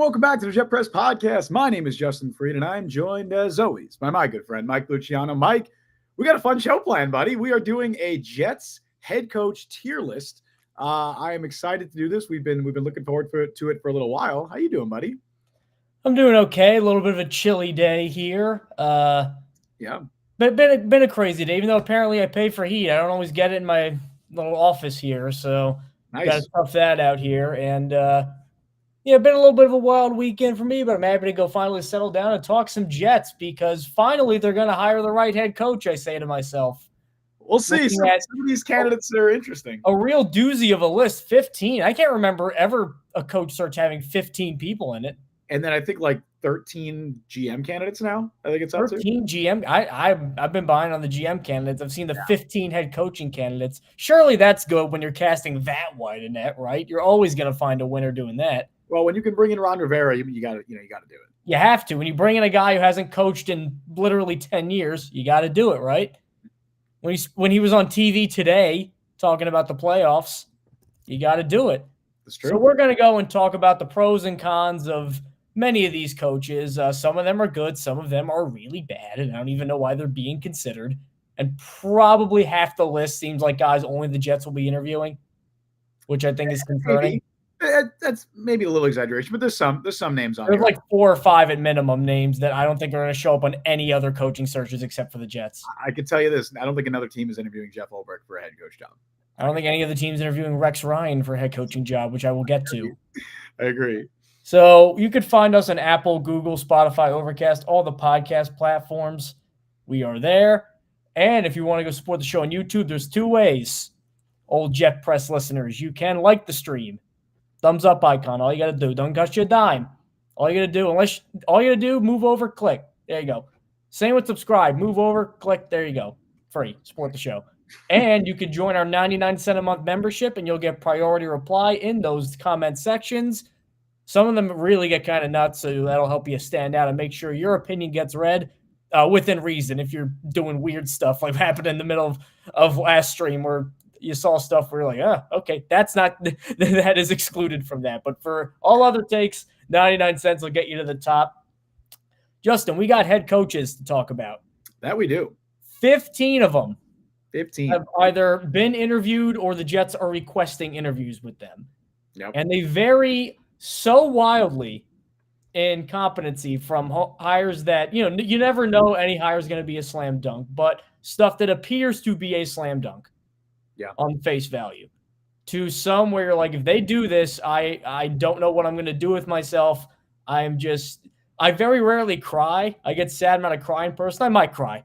welcome back to the Jet Press Podcast. My name is Justin Fried, and I'm joined, as always, by my good friend, Mike Luciano. Mike, we got a fun show planned, buddy. We are doing a Jets head coach tier list. I am excited to do this. We've been looking forward to it for a little while. How you doing, buddy? I'm doing okay. A little bit of a chilly day here. Yeah. But been a crazy day, even though apparently I pay for heat. I don't always get it in my little office here, so Nice. got to tough that out here. And been a little bit of a wild weekend for me, but I'm happy to go finally settle down and talk some Jets because finally they're going to hire the right head coach, I say to myself. We'll see. Some of these candidates are interesting. A real doozy of a list, 15. I can't remember ever a coach search having 15 people in it. And then I think like 13 GM candidates now. I think it's up to 13 GM. I've been buying on the GM candidates. I've seen the 15 head coaching candidates. Surely that's good when you're casting that wide a net, right? You're always going to find a winner doing that. Well, when you can bring in Ron Rivera, you got to do it. You have to. When you bring in a guy who hasn't coached in literally 10 years, you got to do it, right? When he was on TV today talking about the playoffs, you got to do it. That's true. So we're going to go and talk about the pros and cons of many of these coaches. Some of them are good. Some of them are really bad, and I don't even know why they're being considered. And probably half the list seems like guys only the Jets will be interviewing, which I think is concerning. That's maybe a little exaggeration, but there's some names on There's here. like 4 or 5 at minimum names that I don't think are going to show up on any other coaching searches except for the Jets. I can tell you this. I don't think another team is interviewing Jeff Ulbrich for a head coach job. I don't think any of the teams interviewing Rex Ryan for a head coaching job, which I will get to. I agree. So you could find us on Apple, Google, Spotify, Overcast, all the podcast platforms. We are there. And if you want to go support the show on YouTube, there's 2 ways. Old Jet Press listeners, you can like the stream. Thumbs up icon. All you got to do. Don't cost you a dime. All you got to do, move over, click. There you go. Same with subscribe. Move over, click. There you go. Free. Support the show. And you can join our 99-cent a month membership, and you'll get priority reply in those comment sections. Some of them really get kind of nuts, so that'll help you stand out and make sure your opinion gets read within reason. If you're doing weird stuff like happened in the middle of last stream where you saw stuff where you're like, okay, that is excluded from that. But for all other takes, 99 cents will get you to the top. Justin, we got head coaches to talk about. That we do. 15 of them 15 have either been interviewed or the Jets are requesting interviews with them. Yep. And they vary so wildly in competency from hires that, you never know any hire is going to be a slam dunk, but stuff that appears to be a slam dunk. Yeah. On face value, to some where you're like, if they do this, I don't know what I'm going to do with myself. I very rarely cry. I get sad. I'm not a crying person. I might cry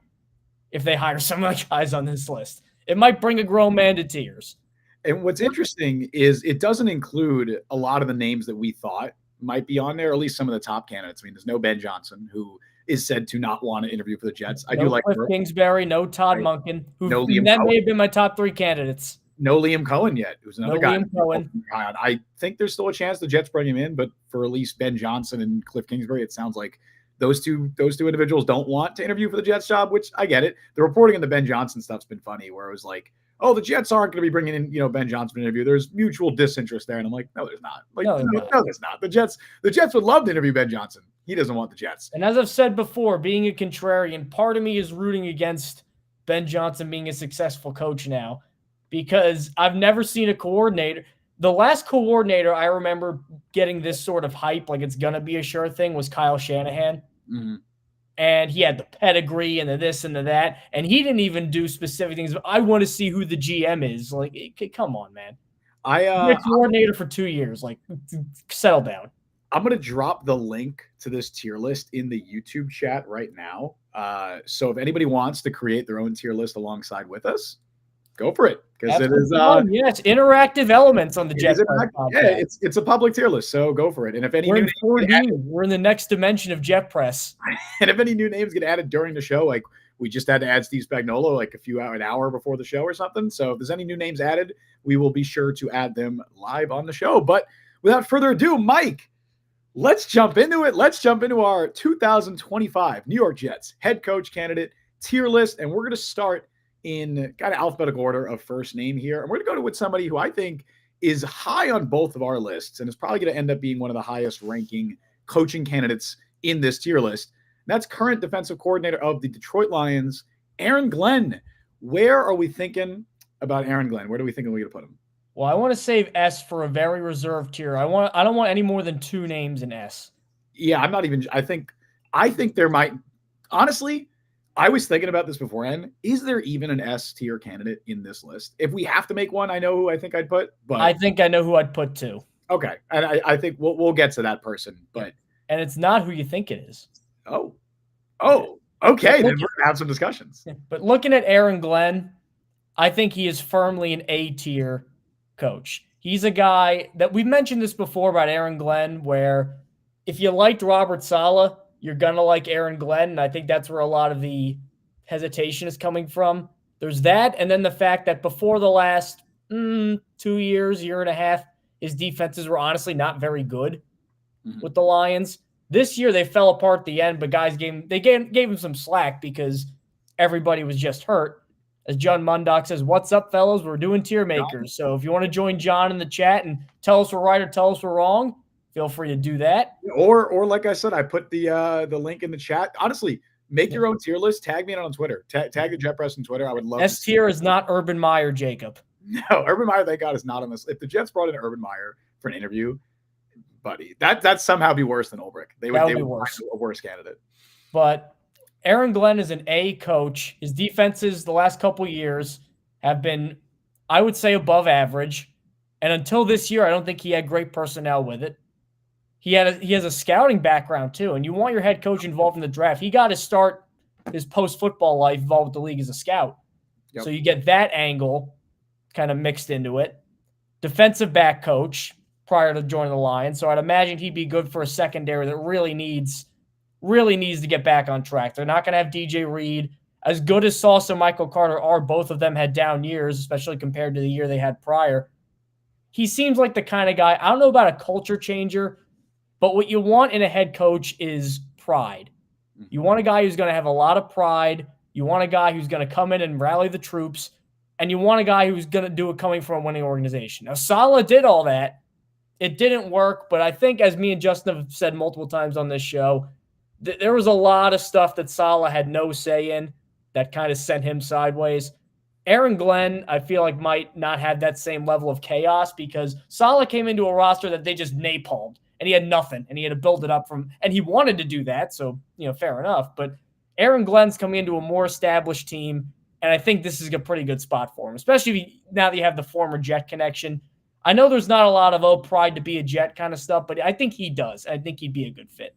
if they hire some of the guys on this list. It might bring a grown man to tears. And what's interesting is it doesn't include a lot of the names that we thought might be on there, or at least some of the top candidates. I mean, there's no Ben Johnson, who is said to not want to interview for the Jets. I do like Cliff Kingsbury, no Todd Monken, that may have been my top 3 candidates. No Liam Cohen yet, who's another guy. Liam Cohen. I think there's still a chance the Jets bring him in, but for at least Ben Johnson and Cliff Kingsbury, it sounds like those two individuals don't want to interview for the Jets job, which I get it. The reporting on the Ben Johnson stuff's been funny, where it was like, oh, the Jets aren't going to be bringing in, Ben Johnson for an interview. There's mutual disinterest there. And I'm like, no, there's not. No, there's not. The Jets would love to interview Ben Johnson. He doesn't want the Jets. And as I've said before, being a contrarian, part of me is rooting against Ben Johnson being a successful coach now, because I've never seen a coordinator. The last coordinator I remember getting this sort of hype, like it's going to be a sure thing, was Kyle Shanahan. Mm-hmm. And he had the pedigree and the this and the that. And he didn't even do specific things. I want to see who the GM is. Like, come on, man. You're a coordinator for 2 years. Like, settle down. I'm going to drop the link to this tier list in the YouTube chat right now. So if anybody wants to create their own tier list alongside with us, go for it. Because it is yes, interactive elements on the Jets. Yeah, it's a public tier list, so go for it. And if any we're in the next dimension of Jet Press. And if any new names get added during the show, like we just had to add Steve Spagnuolo like an hour before the show or something. So if there's any new names added, we will be sure to add them live on the show. But without further ado, Mike, let's jump into it. Let's jump into our 2025 New York Jets head coach candidate tier list. And we're going to start in kind of alphabetical order of first name here. And we're going to go with somebody who I think is high on both of our lists and is probably going to end up being one of the highest ranking coaching candidates in this tier list. That's current defensive coordinator of the Detroit Lions, Aaron Glenn. Where are we thinking about Aaron Glenn? Where do we think we're going to put him? Well, I want to save S for a very reserved tier. I don't want any more than 2 names in S. Yeah, I'm not even. I think there might. Honestly, I was thinking about this beforehand. Is there even an S tier candidate in this list? If we have to make one, I know who I think I'd put. But I think I know who I'd put too. Okay, and I think we'll get to that person. But it's not who you think it is. Oh, okay. Then we're gonna have some discussions. But looking at Aaron Glenn, I think he is firmly an A tier coach. He's a guy that we've mentioned this before about Aaron Glenn, where if you liked Robert Saleh, you're going to like Aaron Glenn. And I think that's where a lot of the hesitation is coming from. There's that. And then the fact that before the last 2 years, year and a half, his defenses were honestly not very good with the Lions. This year, they fell apart at the end, but guys gave him some slack because everybody was just hurt. As John Mundock says, what's up, fellas? We're doing tier makers. So if you want to join John in the chat and tell us we're right or tell us we're wrong, feel free to do that. Or like I said, I put the link in the chat. Honestly, make your own tier list. Tag me on Twitter. Tag the Jet Press on Twitter. I would love S tier is not Urban Meyer, Jacob. No, Urban Meyer, thank God, is not on this. If the Jets brought in Urban Meyer for an interview, buddy, that'd somehow be worse than Ulbrich. They would be worse. A worse candidate. But Aaron Glenn is an A coach. His defenses the last couple years have been, I would say, above average. And until this year, I don't think he had great personnel with it. He has a scouting background too, and you want your head coach involved in the draft. He got to start his post-football life involved with the league as a scout. Yep. So you get that angle kind of mixed into it. Defensive back coach prior to joining the Lions. So I'd imagine he'd be good for a secondary that really needs to get back on track. They're not going to have DJ Reed. As good as Sauce and Michael Carter are, both of them had down years, especially compared to the year they had prior. He seems like the kind of guy, I don't know about a culture changer, but what you want in a head coach is pride. You want a guy who's going to have a lot of pride. You want a guy who's going to come in and rally the troops. And you want a guy who's going to do it coming from a winning organization. Now, Saleh did all that. It didn't work, but I think, as me and Justin have said multiple times on this show, there was a lot of stuff that Saleh had no say in that kind of sent him sideways. Aaron Glenn, I feel like, might not have that same level of chaos because Saleh came into a roster that they just napalmed, and he had nothing, and he had to build it up from, and he wanted to do that, so, fair enough. But Aaron Glenn's coming into a more established team, and I think this is a pretty good spot for him, especially now that you have the former Jet connection. I know there's not a lot of, pride to be a Jet kind of stuff, but I think he does. I think he'd be a good fit.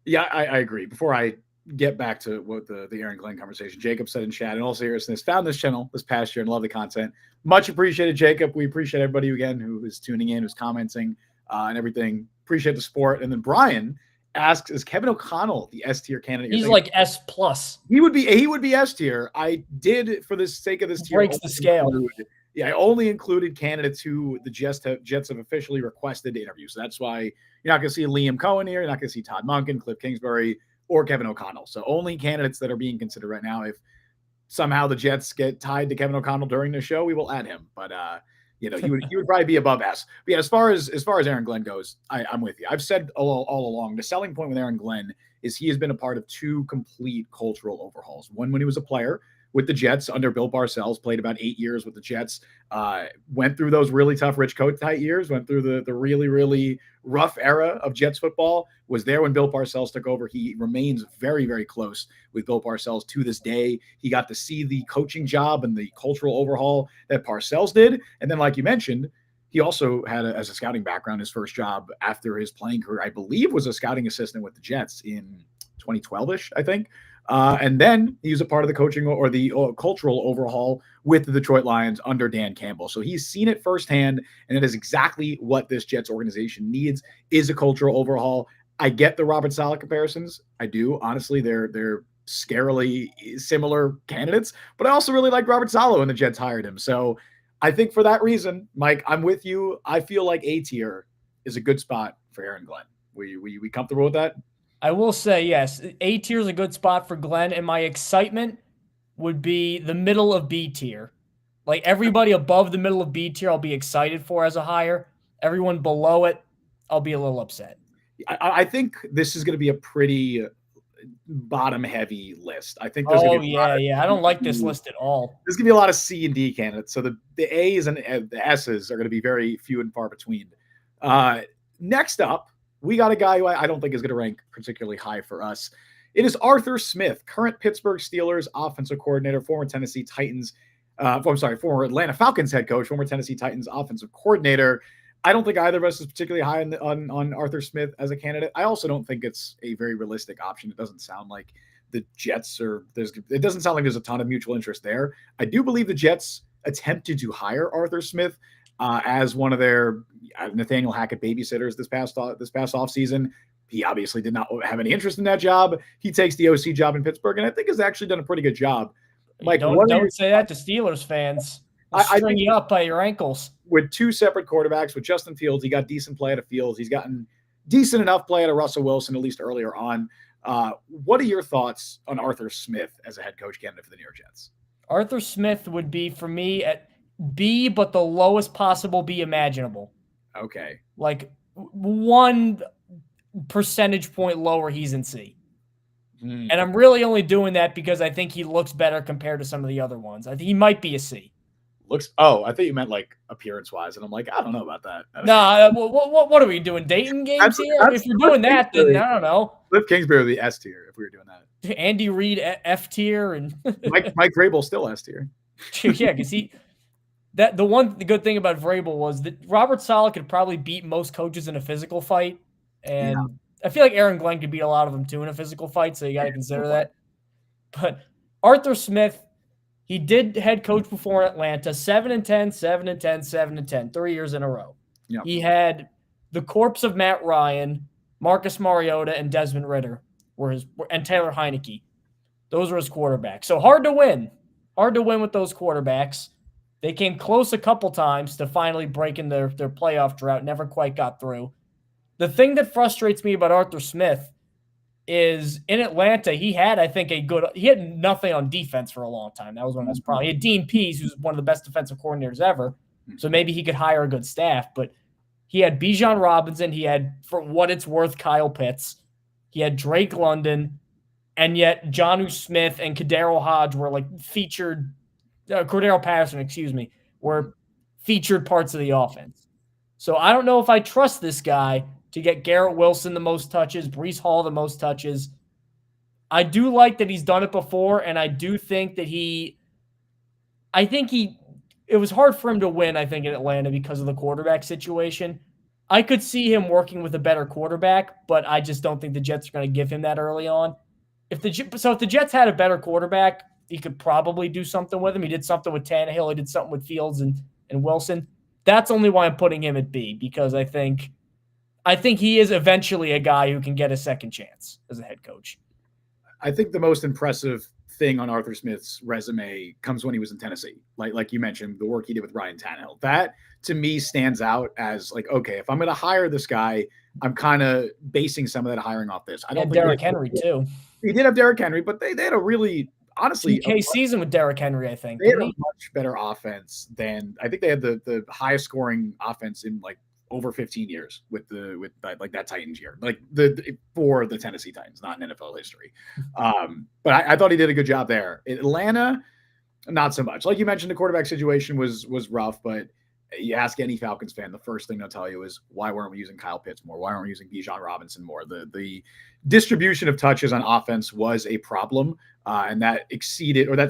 Yeah, I agree. Before I get back to what the Aaron Glenn conversation, Jacob said in chat, in all seriousness, found this channel this past year and love the content. Much appreciated, Jacob. We appreciate everybody again who is tuning in, who's commenting and everything. Appreciate the support. And then Brian asks, is Kevin O'Connell the S tier candidate? He's like S plus. He would be S tier. I did, for the sake of this tier, breaks the scale. I only included candidates who the Jets have officially requested to interview. So that's why you're not going to see Liam Cohen here. You're not going to see Todd Monken, Cliff Kingsbury, or Kevin O'Connell. So only candidates that are being considered right now. If somehow the Jets get tied to Kevin O'Connell during the show, we will add him. But he would probably be above S. But yeah, as far as Aaron Glenn goes, I'm with you. I've said all along, the selling point with Aaron Glenn is he has been a part of 2 complete cultural overhauls. One when he was a player with the Jets under Bill Parcells, played about 8 years with the Jets, went through those really tough Rich Kotite years, went through the really, really rough era of Jets football, was there when Bill Parcells took over. He remains very, very close with Bill Parcells to this day. He got to see the coaching job and the cultural overhaul that Parcells did. And then, like you mentioned, he also had, as a scouting background, his first job after his playing career, I believe, was a scouting assistant with the Jets in 2012-ish, I think. And then he was a part of the coaching or the cultural overhaul with the Detroit Lions under Dan Campbell. So he's seen it firsthand, and it is exactly what this Jets organization needs, is a cultural overhaul. I get the Robert Saleh comparisons. I do. Honestly, they're scarily similar candidates, but I also really like Robert Saleh when the Jets hired him. So I think for that reason, Mike, I'm with you. I feel like A tier is a good spot for Aaron Glenn. We comfortable with that? I will say, yes, A tier is a good spot for Glenn, and my excitement would be the middle of B tier. Like, everybody above the middle of B tier, I'll be excited for as a hire. Everyone below it, I'll be a little upset. I think this is going to be a pretty bottom heavy list. I think there's Oh, going to be yeah. I don't like this list at all. there's going to be a lot of C and D candidates. So the A's and the S's are going to be very few and far between. Next up, we got a guy who I don't think is going to rank particularly high for us. It is Arthur Smith, current Pittsburgh Steelers offensive coordinator, former Tennessee Titans. Former Atlanta Falcons head coach, former Tennessee Titans offensive coordinator. I don't think either of us is particularly high on Arthur Smith as a candidate. I also don't think it's a very realistic option. It doesn't sound like the Jets it doesn't sound like there's a ton of mutual interest there. I do believe the Jets attempted to hire Arthur Smith as one of their Nathaniel Hackett babysitters this past offseason. He obviously did not have any interest in that job. He takes the OC job in Pittsburgh, and I think has actually done a pretty good job. Mike, don't say that to Steelers fans. I string you up by your ankles. With two separate quarterbacks, with Justin Fields, he got decent play out of Fields. He's gotten decent enough play out of Russell Wilson, at least earlier on. What are your thoughts on Arthur Smith as a head coach candidate for the New York Jets? Arthur Smith would be, for me, at B, but the lowest possible B imaginable. Okay. Like 1 percentage point lower, he's in C. And I'm really only doing that because I think he looks better compared to some of the other ones. I think he might be a C. I thought you meant like appearance-wise, and I'm like, I don't know about that. No, what are we doing? Dating games here? If you're doing that, then I don't know. Cliff Kingsbury would be S tier if we were doing that. Andy Reid F tier, and Mike Vrabel still S tier. Yeah, because the good thing about Vrabel was that Robert Saleh could probably beat most coaches in a physical fight, and I feel like Aaron Glenn could beat a lot of them too in a physical fight, so you got to consider that. But Arthur Smith, he did head coach before in Atlanta, 7-10, 7-10, 7-10, 3 years in a row. Yep. He had the corpse of Matt Ryan, Marcus Mariota, and Desmond Ridder and Taylor Heineke. Those were his quarterbacks. So hard to win. Hard to win with those quarterbacks. They came close a couple times to finally breaking their playoff drought. Never quite got through. The thing that frustrates me about Arthur Smith is in Atlanta, he had nothing on defense for a long time. That was one of his problems. He had Dean Pease, who's one of the best defensive coordinators ever. So maybe he could hire a good staff, but he had Bijan Robinson. He had, for what it's worth, Kyle Pitts. He had Drake London, and yet Jonnu Smith and Kadero Hodge were like featured. Cordero Patterson, were featured parts of the offense. So I don't know if I trust this guy to get Garrett Wilson the most touches, Breece Hall the most touches. I do like that he's done it before, and I do think that it was hard for him to win, I think, in Atlanta because of the quarterback situation. I could see him working with a better quarterback, but I just don't think the Jets are going to give him that early on. If the Jets had a better quarterback, he could probably do something with him. He did something with Tannehill. He did something with Fields and Wilson. That's only why I'm putting him at B, because I think he is eventually a guy who can get a second chance as a head coach. I think the most impressive thing on Arthur Smith's resume comes when he was in Tennessee. Like you mentioned, the work he did with Ryan Tannehill. That, to me, stands out as like, okay, if I'm going to hire this guy, I'm kind of basing some of that hiring off this. I don't think Derrick Henry, too. He did have Derrick Henry, but they had a really, honestly, DK season with Derrick Henry, I think. They had a much better offense than, I think they had the highest scoring offense in like over 15 years with that Titans year, like for the Tennessee Titans, not in NFL history. But I thought he did a good job there. In Atlanta, not so much. Like you mentioned, the quarterback situation was rough, but you ask any Falcons fan, the first thing they'll tell you is, why weren't we using Kyle Pitts more? Why aren't we using Bijan Robinson more? The distribution of touches on offense was a problem, and that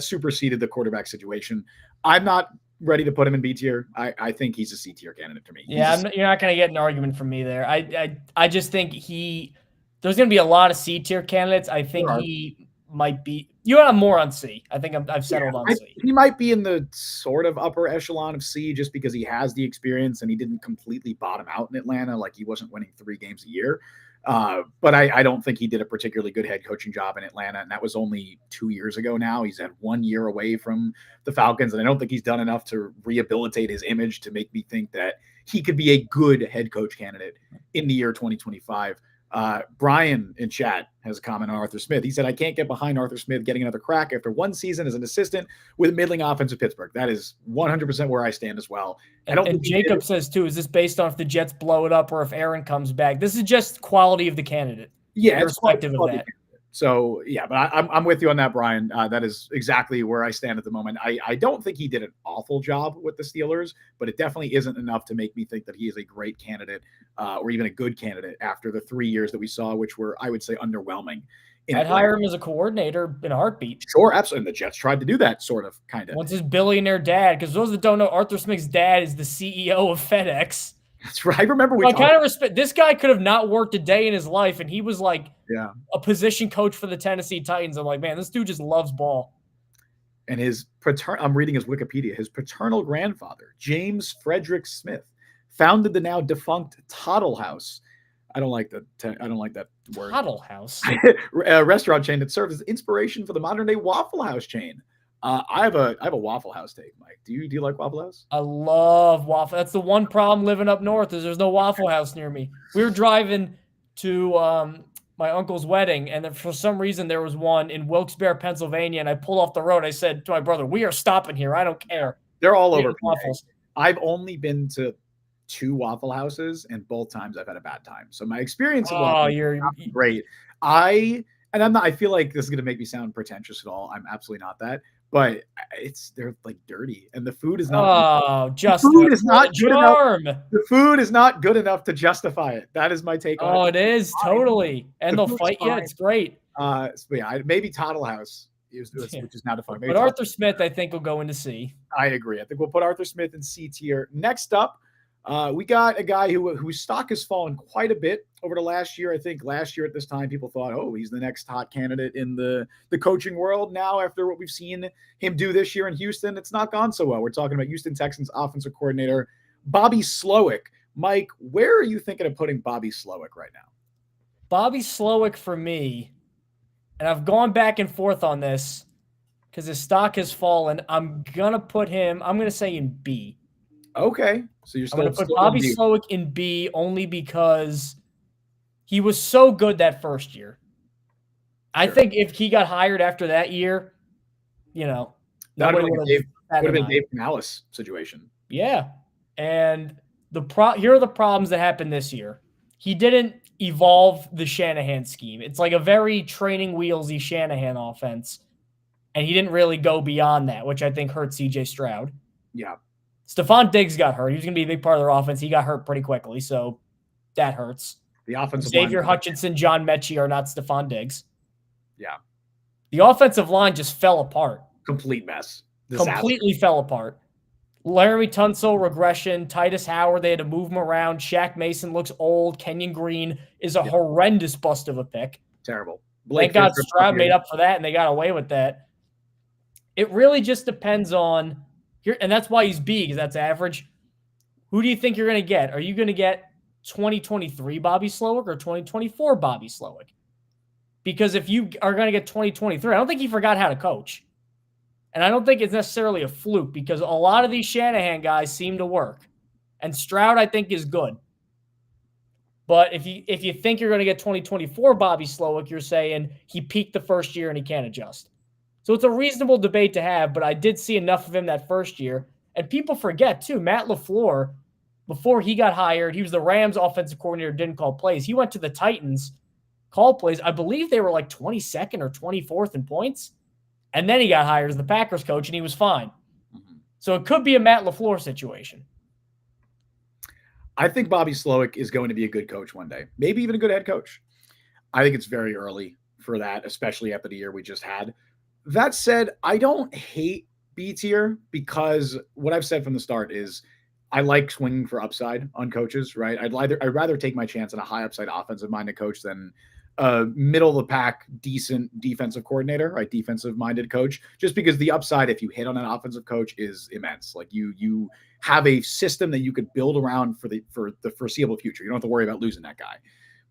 superseded the quarterback situation. I'm not ready to put him in B tier. I think he's a C tier candidate for me. Yeah, you're not going to get an argument from me there. I just think there's going to be a lot of C tier candidates. I think he might be. You have more on C. I think I've settled on C. He might be in the sort of upper echelon of C just because he has the experience and he didn't completely bottom out in Atlanta. Like, he wasn't winning 3 games a year. But I don't think he did a particularly good head coaching job in Atlanta, and that was only 2 years ago now. He's had 1 year away from the Falcons, and I don't think he's done enough to rehabilitate his image to make me think that he could be a good head coach candidate in the year 2025. Brian in chat has a comment on Arthur Smith. He said, I can't get behind Arthur Smith getting another crack after one season as an assistant with a middling offense at Pittsburgh. That is 100% where I stand as well. And Jacob says, too, is this based on if the Jets blow it up or if Aaron comes back? This is just quality of the candidate. Yeah, irrespective of that. So, yeah, but I'm with you on that, Brian. That is exactly where I stand at the moment. I don't think he did an awful job with the Steelers, but it definitely isn't enough to make me think that he is a great candidate or even a good candidate after the 3 years that we saw, which were, I would say, underwhelming. I'd hire him as a coordinator in a heartbeat. Sure, absolutely. And the Jets tried to do that sort of, kind of. Once his billionaire dad, because those that don't know, Arthur Smith's dad is the CEO of FedEx. That's right. I remember I kind of respect this guy. Could have not worked a day in his life, and he was like a position coach for the Tennessee Titans. I'm like, man, this dude just loves ball. And I'm reading his Wikipedia. His paternal grandfather, James Frederick Smith, founded the now defunct Toddle House. I don't like that word. Toddle House, a restaurant chain that serves as inspiration for the modern day Waffle House chain. I have a Waffle House take, Mike. Do you like Waffle House? I love Waffle. That's the one problem living up north is there's no Waffle House near me. We were driving to my uncle's wedding, and for some reason there was one in Wilkes-Barre, Pennsylvania, and I pulled off the road. I said to my brother, "We are stopping here. I don't care." They're all over waffles. I've only been to 2 Waffle Houses, and both times I've had a bad time. So my experience of Waffle House is great. I feel like this is going to make me sound pretentious at all. I'm absolutely not that. But they're like dirty, and the food is not. Justin, the food is not good enough. The food is not good enough to justify it. That is my take on it. Oh, it is totally, and they'll fight you. It's great. Maybe Toddle House, which is now defunct. But Arthur Smith, I think, will go into C. I agree. I think we'll put Arthur Smith in C tier. Next up, we got a guy whose stock has fallen quite a bit over the last year. I think last year at this time, people thought, oh, he's the next hot candidate in the coaching world. Now, after what we've seen him do this year in Houston, it's not gone so well. We're talking about Houston Texans offensive coordinator Bobby Slowick. Mike, where are you thinking of putting Bobby Slowick right now? Bobby Slowick for me, and I've gone back and forth on this because his stock has fallen. I'm going to say in B. Okay. So you're still going to put Bobby Slowick in B only because he was so good that first year. I think if he got hired after that year, that would have been a Dave Canales situation. Yeah. And here are the problems that happened this year. He didn't evolve the Shanahan scheme. It's like a very training wheelsy Shanahan offense. And he didn't really go beyond that, which I think hurt CJ Stroud. Yeah. Stephon Diggs got hurt. He was going to be a big part of their offense. He got hurt pretty quickly, so that hurts. The offensive Xavier Hutchinson, John Mechie are not Stephon Diggs. Yeah. The offensive line just fell apart. Complete mess. Disaster. Completely fell apart. Laramie Tunsil, regression. Titus Howard, they had to move him around. Shaq Mason looks old. Kenyon Green is a horrendous bust of a pick. Terrible. Thank God Stroud made up for that, and they got away with that. It really just depends on... and that's why he's B, because that's average. Who do you think you're going to get? Are you going to get 2023 Bobby Slowick or 2024 Bobby Slowick? Because if you are going to get 2023, I don't think he forgot how to coach. And I don't think it's necessarily a fluke because a lot of these Shanahan guys seem to work. And Stroud, I think, is good. But if you think you're going to get 2024 Bobby Slowick, you're saying he peaked the first year and he can't adjust. So it's a reasonable debate to have, but I did see enough of him that first year. And people forget, too, Matt LaFleur, before he got hired, he was the Rams offensive coordinator, didn't call plays. He went to the Titans, called plays. I believe they were like 22nd or 24th in points. And then he got hired as the Packers coach, and he was fine. Mm-hmm. So it could be a Matt LaFleur situation. I think Bobby Slowick is going to be a good coach one day, maybe even a good head coach. I think it's very early for that, especially after the year we just had. That said, I don't hate B tier because what I've said from the start is I like swinging for upside on coaches, right? I'd rather take my chance on a high upside offensive minded coach than a middle of the pack, decent defensive coordinator, right? Defensive minded coach, just because the upside, if you hit on an offensive coach, is immense. Like you have a system that you could build around for the foreseeable future. You don't have to worry about losing that guy.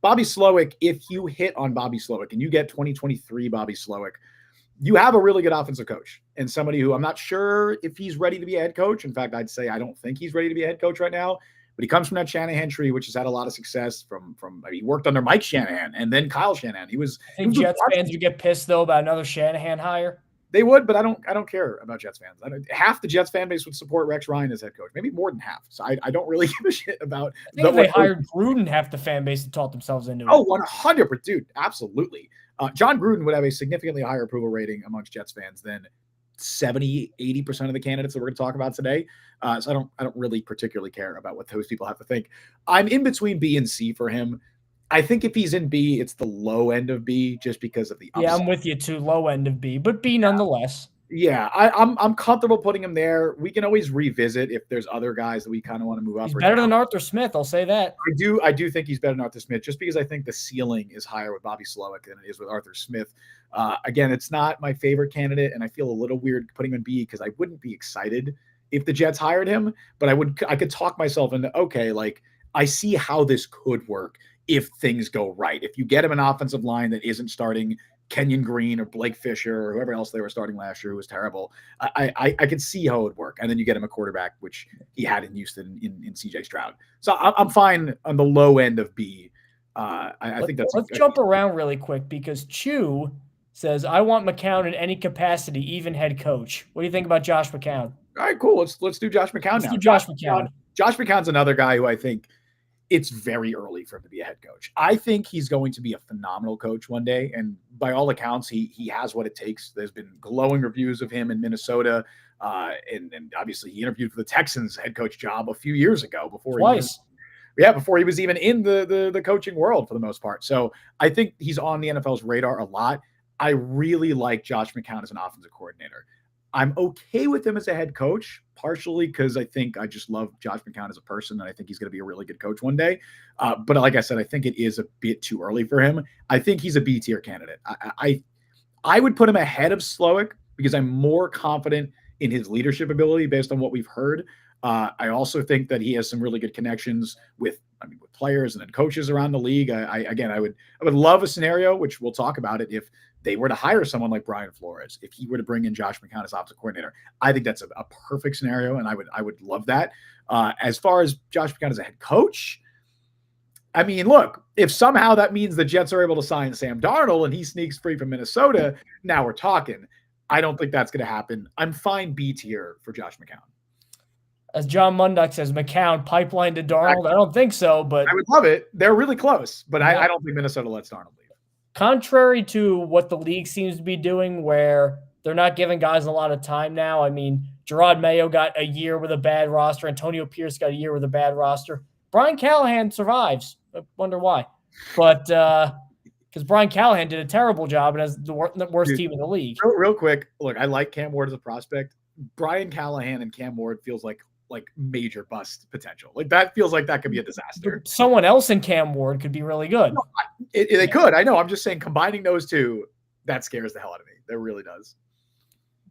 Bobby Slowick, if you hit on Bobby Slowick and you get 2023 Bobby Slowick, you have a really good offensive coach and somebody who I'm not sure if he's ready to be a head coach. In fact, I'd say I don't think he's ready to be a head coach right now, but he comes from that Shanahan tree, which has had a lot of success from he worked under Mike Shanahan and then Kyle Shanahan. I think Jets fans would get pissed though about another Shanahan hire. They would, but I don't care about Jets fans. Half the Jets fan base would support Rex Ryan as head coach, maybe more than half. So I don't really give a shit about. I think if they hired Gruden, half the fan base would talk themselves into it. Oh, 100%, dude, absolutely. John Gruden would have a significantly higher approval rating amongst Jets fans than 70-80% of the candidates that we're going to talk about today. So I don't really particularly care about what those people have to think. I'm in between B and C for him. I think if he's in B, it's the low end of B just because of the upside. Yeah, I'm with you too. Low end of B, but B nonetheless. Yeah, I'm comfortable putting him there. We can always revisit if there's other guys that we kind of want to move up. He's better than Arthur Smith, I'll say that. I do think he's better than Arthur Smith, just because I think the ceiling is higher with Bobby Slowick than it is with Arthur Smith. Again, it's not my favorite candidate, and I feel a little weird putting him in B because I wouldn't be excited if the Jets hired him, but I could talk myself into, okay, like I see how this could work if things go right. If you get him an offensive line that isn't starting Kenyon Green or Blake Fisher or whoever else they were starting last year who was terrible, I could see how it would work. And then you get him a quarterback, which he had in Houston in CJ Stroud. So I'm fine on the low end of B. I think that's. Let's jump around really quick because Chew says, I want McCown in any capacity, even head coach. What do you think about Josh McCown? All right, cool. Let's do Josh McCown now. Josh McCown. Josh McCown's another guy who I think it's very early for him to be a head coach. I think he's going to be a phenomenal coach one day. And by all accounts, he has what it takes. There's been glowing reviews of him in Minnesota. And obviously he interviewed for the Texans head coach job a few years ago before he was even in the coaching world for the most part. So I think he's on the NFL's radar a lot. I really like Josh McCown as an offensive coordinator. I'm okay with him as a head coach, partially because I think I just love Josh McCown as a person, and I think he's going to be a really good coach one day. But like I said, I think it is a bit too early for him. I think he's a B-tier candidate. I would put him ahead of Slowick because I'm more confident in his leadership ability based on what we've heard. I also think that he has some really good connections with players and then coaches around the league. I would love a scenario, which we'll talk about it, if they were to hire someone like Brian Flores, if he were to bring in Josh McCown as offensive coordinator. I think that's a perfect scenario, and I would love that. As far as Josh McCown as a head coach, I mean, look, if somehow that means the Jets are able to sign Sam Darnold and he sneaks free from Minnesota, now we're talking. I don't think that's going to happen. I'm fine B tier for Josh McCown. As John Munduck says, McCown pipeline to Darnold. I don't think so, but I would love it. They're really close, but I don't think Minnesota lets Darnold leave. Contrary to what the league seems to be doing, where they're not giving guys a lot of time now. I mean, Gerard Mayo got a year with a bad roster. Antonio Pierce got a year with a bad roster. Brian Callahan survives. I wonder why. But because Brian Callahan did a terrible job and has the worst team in the league. Real quick, look, I like Cam Ward as a prospect. Brian Callahan and Cam Ward feels like major bust potential. Like that feels like that could be a disaster. Someone else in Cam Ward could be really good. No, they could. I know. I'm just saying combining those two, that scares the hell out of me. That really does.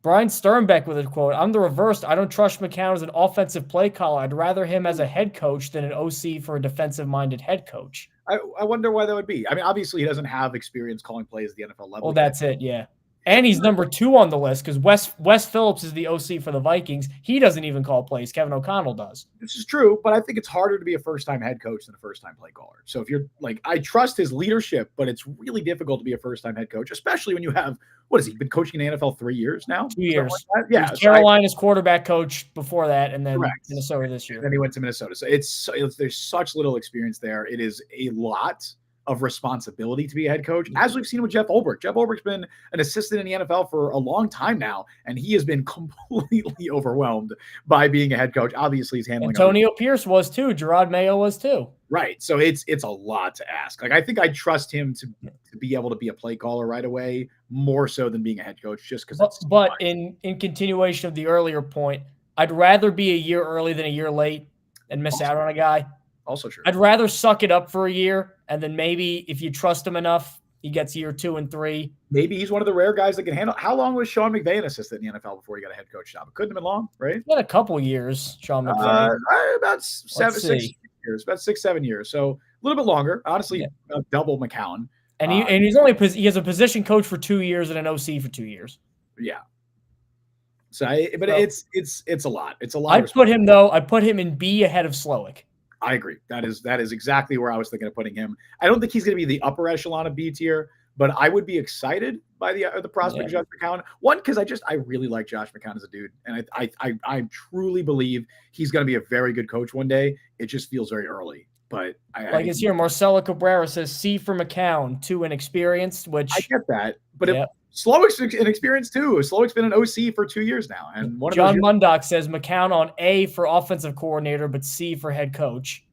Brian Sternbeck with a quote, I'm the reverse. I don't trust McCown as an offensive play caller. I'd rather him as a head coach than an OC for a defensive-minded head coach. I wonder why that would be. I mean, obviously he doesn't have experience calling plays at the NFL level. Well, that's it, yeah. And he's number 2 on the list because Wes Phillips is the OC for the Vikings. He doesn't even call plays. Kevin O'Connell does. This is true, but I think it's harder to be a first-time head coach than a first-time play caller. So if you're like, I trust his leadership, but it's really difficult to be a first-time head coach, especially when you have, what has he been coaching in the NFL 3 years now? 2 years. Like yeah. Carolina's quarterback coach before that, and then correct. Minnesota this year. And then he went to Minnesota. So there's such little experience there. It is a lot of responsibility to be a head coach, as we've seen with Jeff Ulbrich. Jeff Ulbrich's been an assistant in the NFL for a long time now, and he has been completely overwhelmed by being a head coach. Obviously, he's handling Antonio Pierce was too. Gerard Mayo was too. Right. So it's a lot to ask. Like I think I trust him to be able to be a play caller right away, more so than being a head coach, just because. But in continuation of the earlier point, I'd rather be a year early than a year late and miss out on a guy. Also true. I'd rather suck it up for a year, and then maybe if you trust him enough, he gets year 2 and 3. Maybe he's one of the rare guys that can handle. How long was Sean McVay an assistant in the NFL before he got a head coach job? It couldn't have been long, right? He had a couple years, Sean McVay. About 6 years, about 6-7 years. So a little bit longer. Honestly, double McCown. And he has a position coach for 2 years and an OC for 2 years. Yeah. So, it's a lot. It's a lot. I put him in B ahead of Slowick. I agree. That is exactly where I was thinking of putting him. I don't think he's going to be the upper echelon of B tier, but I would be excited by the prospect of Josh McCown. One, because I really like Josh McCown as a dude, and I truly believe he's going to be a very good coach one day. It just feels very early. But it's here. Marcelo Cabrera says C for McCown, 2 inexperienced, which I get that. But Slowick's inexperienced too. Slowick's been an OC for 2 years now. And John Mundock says McCown on A for offensive coordinator, but C for head coach.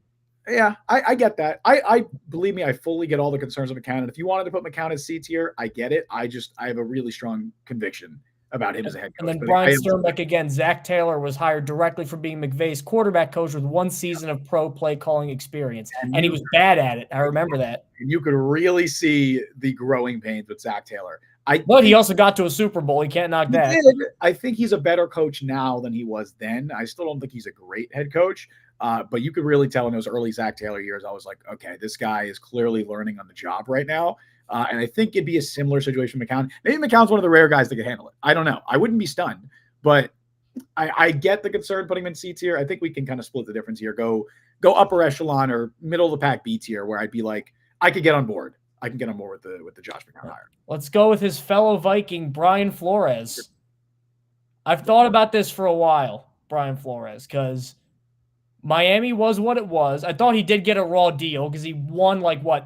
Yeah, I get that. I believe me, I fully get all the concerns of McCown. And if you wanted to put McCown as C tier, I get it. I have a really strong conviction about him as a head coach. And then Brian Sternbeck again, Zach Taylor was hired directly for being McVay's quarterback coach with 1 season of pro play calling experience. And he was bad at it. I remember that. And you could really see the growing pains with Zach Taylor. But he also got to a Super Bowl. He can't knock that. I think he's a better coach now than he was then. I still don't think he's a great head coach. But you could really tell in those early Zach Taylor years, I was like, okay, this guy is clearly learning on the job right now. And I think it'd be a similar situation with McCown. Maybe McCown's one of the rare guys that can handle it. I don't know. I wouldn't be stunned. But I get the concern putting him in C tier. I think we can kind of split the difference here. Go upper echelon or middle of the pack B tier, where I'd be like, I could get on board. I can get on board with the Josh McCown hire. Let's go with his fellow Viking, Brian Flores. I've thought about this for a while, Brian Flores, because Miami was what it was. I thought he did get a raw deal because he won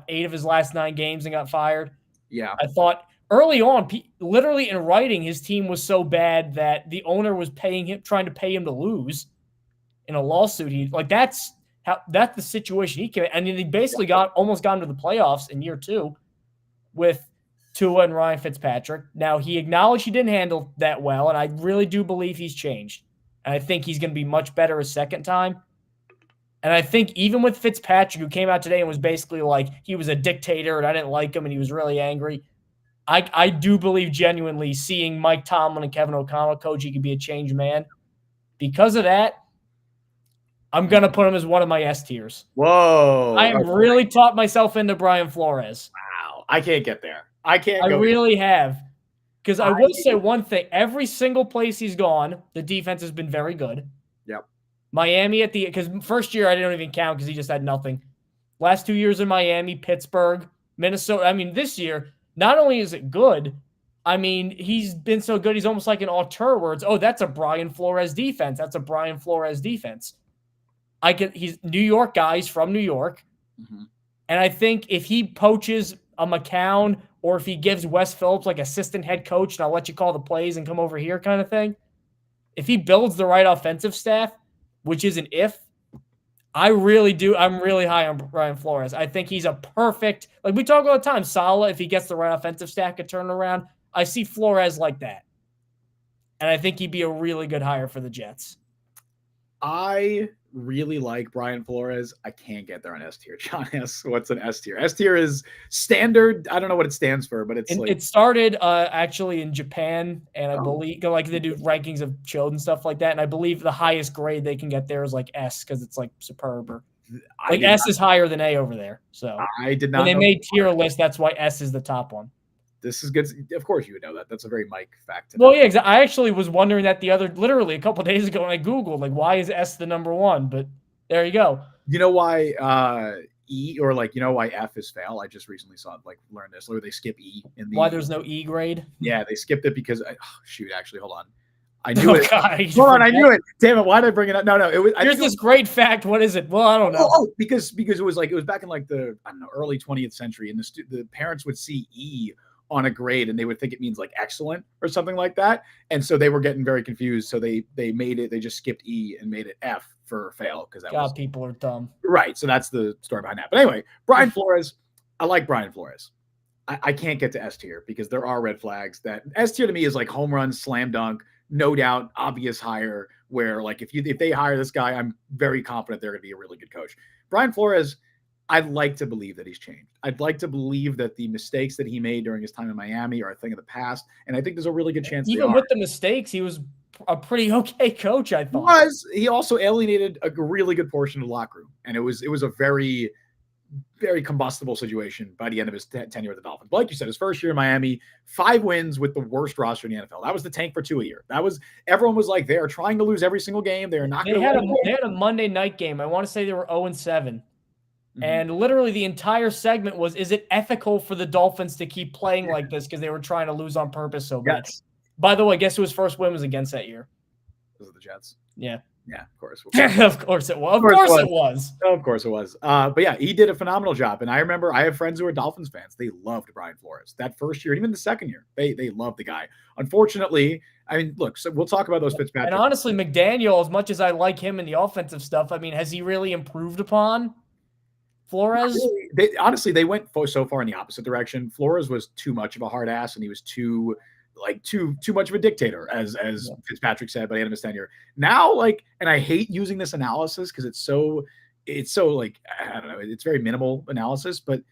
8 of his last 9 games and got fired. Yeah. I thought early on, literally in writing, his team was so bad that the owner was trying to pay him to lose in a lawsuit. That's the situation he came in. And he basically almost got into the playoffs in year 2 with Tua and Ryan Fitzpatrick. Now, he acknowledged he didn't handle that well, and I really do believe he's changed. And I think he's going to be much better a second time. And I think even with Fitzpatrick, who came out today and was basically like he was a dictator and I didn't like him and he was really angry, I do believe genuinely seeing Mike Tomlin and Kevin O'Connell coach, he could be a changed man. Because of that, I'm going to put him as one of my S tiers. Whoa. I have really taught myself into Brian Flores. Wow. I can't get there. I really have. Because I will say one thing. Every single place he's gone, the defense has been very good. Yep. Miami because first year I didn't even count because he just had nothing. Last 2 years in Miami, Pittsburgh, Minnesota. I mean, this year, not only is it good, I mean, he's been so good, he's almost like an auteur where it's, that's a Brian Flores defense. That's a Brian Flores defense. He's New York guy. He's from New York. Mm-hmm. And I think if he poaches a McCown or if he gives Wes Phillips assistant head coach and I'll let you call the plays and come over here kind of thing, if he builds the right offensive staff, which is an if, I'm really high on Brian Flores. I think he's a perfect, we talk all the time, Saleh, if he gets the right offensive staff, could turn around. I see Flores like that. And I think he'd be a really good hire for the Jets. I really like Brian Flores. I can't get there on S tier. John asks, what's an S tier? S tier is standard. I don't know what it stands for, but it started actually in Japan, and I believe they do rankings of children and stuff like that. And I believe the highest grade they can get there is S because it's superb. Or S is higher than A over there. So I did not. When they made tier list, that's why S is the top one. This is good. Of course, you would know that. That's a very Mike fact. Well, yeah, I actually was wondering that literally a couple of days ago when I Googled, why is S the number one? But there you go. You know why E or why F is fail? I just recently learned this. Or they skip E in the. Why there's no E grade? Yeah, they skipped it because actually, hold on. I knew it. God, hold on, I knew it. Damn it! Why did I bring it up? No, it was. Here's this great fact. What is it? Well, I don't know. Because it was back in the early 20th century, and the parents would see E on a grade and they would think it means excellent or something like that, and so they were getting very confused. So they made it. They just skipped E and made it F for fail because people are dumb. Right. So that's the story behind that. But anyway, Brian Flores. I like Brian Flores. I can't get to S tier because there are red flags. That S tier to me is home run, slam dunk, no doubt, obvious hire. Where if they hire this guy, I'm very confident they're going to be a really good coach. Brian Flores. I'd like to believe that he's changed. I'd like to believe that the mistakes that he made during his time in Miami are a thing of the past. And I think there's a really good chance. Even with the mistakes, he was a pretty okay coach, I thought. He also alienated a really good portion of the locker room. And it was a very very combustible situation by the end of his tenure at the Dolphins. But like you said, his first year in Miami, 5 wins with the worst roster in the NFL. That was the tank for Tua a year. Everyone was like, they're trying to lose every single game. They're not going to. They had a Monday night game. I want to say they were 0-7. And literally the entire segment was, is it ethical for the Dolphins to keep playing like this because they were trying to lose on purpose so bad? Yes. By the way, guess who his first win was against that year? Was it the Jets? Yeah. Yeah, of course. Of course it was. Of course it was. Of course it was. But yeah, he did a phenomenal job. And I remember I have friends who are Dolphins fans. They loved Brian Flores. That first year, and even the second year, they loved the guy. Unfortunately, I mean, look, so we'll talk about those Fitzpatrick. And honestly, McDaniel, as much as I like him in the offensive stuff, I mean, has he really improved upon Flores? Honestly, they went so far in the opposite direction. Flores was too much of a hard ass, and he was too much of a dictator, as Fitzpatrick said by the end of his tenure. Now, and I hate using this analysis because it's so like, I don't know, it's very minimal analysis, but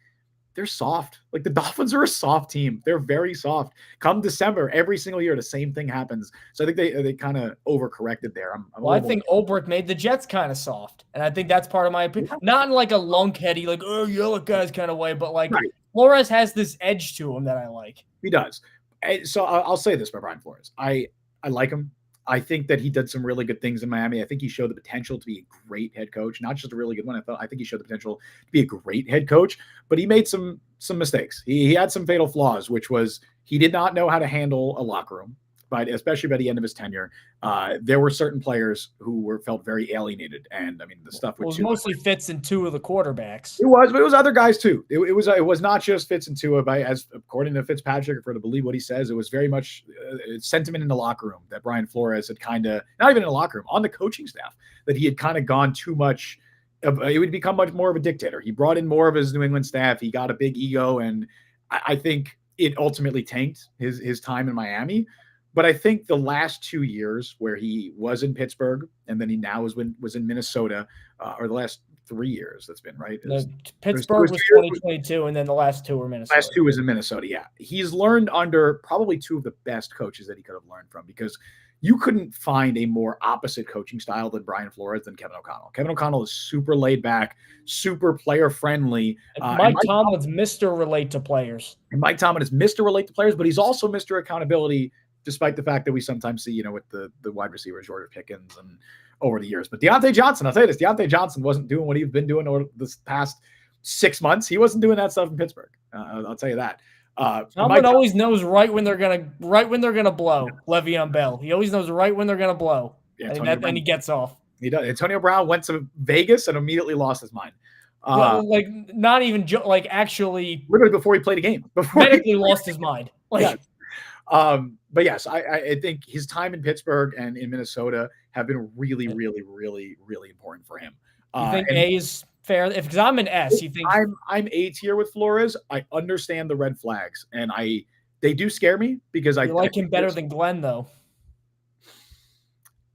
they're soft. Like, the Dolphins are a soft team. They're very soft. Come December, every single year, the same thing happens. So I think they kind of overcorrected there. I think Ulbrich made the Jets kind of soft, and I think that's part of my opinion. Yeah. Not in like a lunkheady, like, oh, yellow guys kind of way, but like, right. Flores has this edge to him that I like. He does. So I'll say this about Brian Flores. I like him. I think that he did some really good things in Miami. I think he showed the potential to be a great head coach, not just a really good one. I think he showed the potential to be a great head coach, but he made some mistakes. He had some fatal flaws, which was he did not know how to handle a locker room, but especially by the end of his tenure, there were certain players who felt very alienated. And I mean, the stuff was mostly Fitz and two of the quarterbacks. It was, but it was other guys too. It was not just Fitz and Tua. As according to Fitzpatrick, if we're to believe what he says, it was very much sentiment in the locker room that Brian Flores had kind of, not even in the locker room, on the coaching staff, that he had kind of gone too much. It would become much more of a dictator. He brought in more of his New England staff. He got a big ego, and I think it ultimately tanked his time in Miami. But I think the last 2 years where he was in Pittsburgh and then he now was in Minnesota, or the last 3 years that's been, right? Pittsburgh was 2022, and then the last 2 were Minnesota. Last 2 was in Minnesota, yeah. He's learned under probably 2 of the best coaches that he could have learned from, because you couldn't find a more opposite coaching style than Brian Flores than Kevin O'Connell. Kevin O'Connell is super laid back, super player friendly. Mike Tomlin's Mr. Relate to players. And Mike Tomlin is Mr. Relate to players, but he's also Mr. Accountability, despite the fact that we sometimes see, with the wide receivers, Jordan Pickens, and over the years. But Deontay Johnson, I'll tell you this, Deontay Johnson wasn't doing what he's been doing over this past 6 months. He wasn't doing that stuff in Pittsburgh. I'll tell you that. Tomlin always knows right when they're gonna blow. Le'Veon Bell. He always knows right when they're gonna blow. Yeah, and he gets off. He does. Antonio Brown went to Vegas and immediately lost his mind. Not even actually literally before he played a game. Medically lost his mind. Yes. But yes, I think his time in Pittsburgh and in Minnesota have been really, really, really, really important for him. You think A is fair? Because I'm an S. You think I'm A tier with Flores? I understand the red flags, and they do scare me because I like him better than Glenn, though.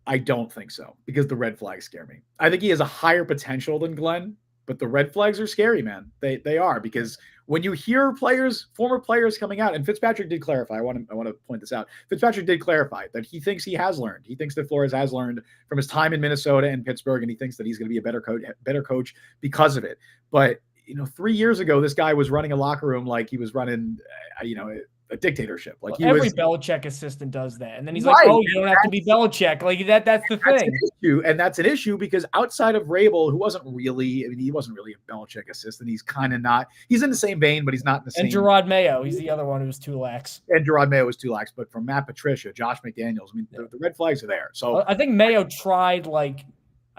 I don't think so, because the red flags scare me. I think he has a higher potential than Glenn, but the red flags are scary, man. They are, because when you hear former players coming out, and Fitzpatrick did clarify, I want to point this out. Fitzpatrick did clarify that he thinks he has learned. He thinks that Flores has learned from his time in Minnesota and Pittsburgh, and he thinks that he's going to be a better coach because of it. But 3 years ago, this guy was running a locker room like he was running, a dictatorship. Like every Belichick assistant does that, and then he's like, "Oh, you don't have to be Belichick." Like that. That's the thing. That's an issue because outside of Vrabel, who wasn't really a Belichick assistant. He's kind of not. He's in the same vein, but he's not in the same. And Gerard Mayo, he's the other one who was too lax. And Gerard Mayo was too lax, but from Matt Patricia, Josh McDaniels, the red flags are there. So I think Mayo tried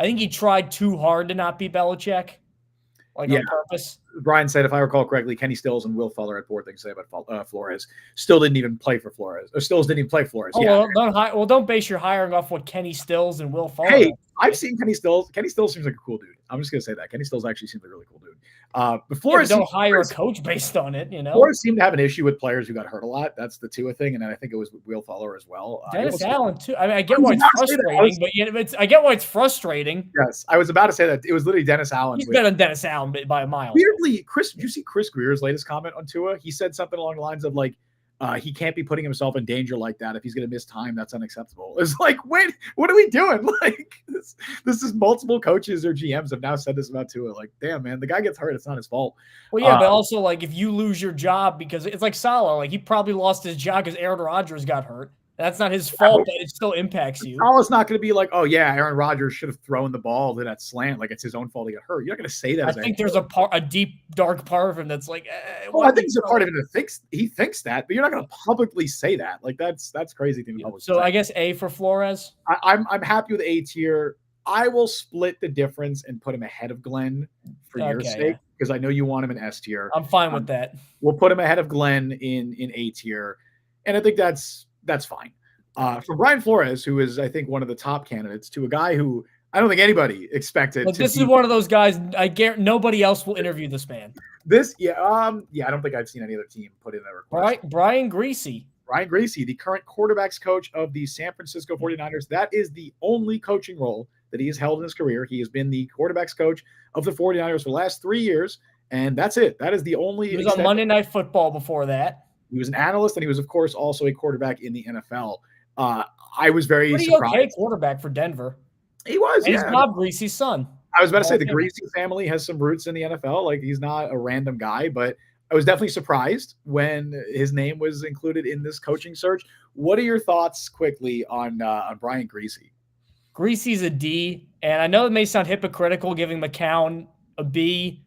he tried too hard to not be Belichick. On purpose. Brian said, if I recall correctly, Kenny Stills and Will Fuller had poor things to say about Flores. Still didn't even play for Flores. Or Stills didn't even play Flores. Don't base your hiring off what Kenny Stills and Will Fuller. Hey, I've seen Kenny Stills. Kenny Stills seems like a cool dude. I'm just going to say that. Kenny Stills actually seems like a really cool dude. But Flores don't hire a coach based on it, Flores seemed to have an issue with players who got hurt a lot. That's the Tua thing, and then I think it was with Will Fuller as well. Dennis Allen too. I mean, I get why it's frustrating, I get why it's frustrating. Yes, I was about to say that it was literally Dennis Allen. He's better than Dennis Allen by a mile. Weirdly, did you see Chris Greer's latest comment on Tua? He said something along the lines of like, He can't be putting himself in danger like that. If he's going to miss time, that's unacceptable. It's like, wait, what are we doing? Like this is multiple coaches or GMs have now said this about Tua. Like, damn, man, the guy gets hurt. It's not his fault. Well, yeah, but also like if you lose your job because it's like Salah, like he probably lost his job because Aaron Rodgers got hurt. That's not his fault, but it still impacts you. Salah's not going to be like, oh yeah, Aaron Rodgers should have thrown the ball to that slant. Like it's his own fault he got hurt. You're not going to say that. I think there's a deep, dark part of him that's like. Well, I think there's a part of him that he thinks that, but you're not going to publicly say that. Like that's crazy to me. So I guess A for Flores. I'm happy with A tier. I will split the difference and put him ahead of Glenn for your sake because I know you want him in S tier. I'm fine with that. We'll put him ahead of Glenn in A tier, and I think that's fine. From Brian Flores, who is, I think, one of the top candidates, to a guy who I don't think anybody expected. But this is one of those guys. I guarantee nobody else will interview this man. I don't think I've seen any other team put in a request. Brian Griese. Brian Griese, the current quarterbacks coach of the San Francisco 49ers. That is the only coaching role that he has held in his career. He has been the quarterbacks coach of the 49ers for the last 3 years, and that's it. That is the only. He was on Monday Night Football before that. He was an analyst, and he was, of course, also a quarterback in the NFL. I was very surprised. Okay quarterback for Denver. He was. And he's Bob Griese's son. I was about to say the Griese family has some roots in the NFL. Like he's not a random guy, but I was definitely surprised when his name was included in this coaching search. What are your thoughts quickly on Brian Griese? Griese's a D, and I know it may sound hypocritical giving McCown a B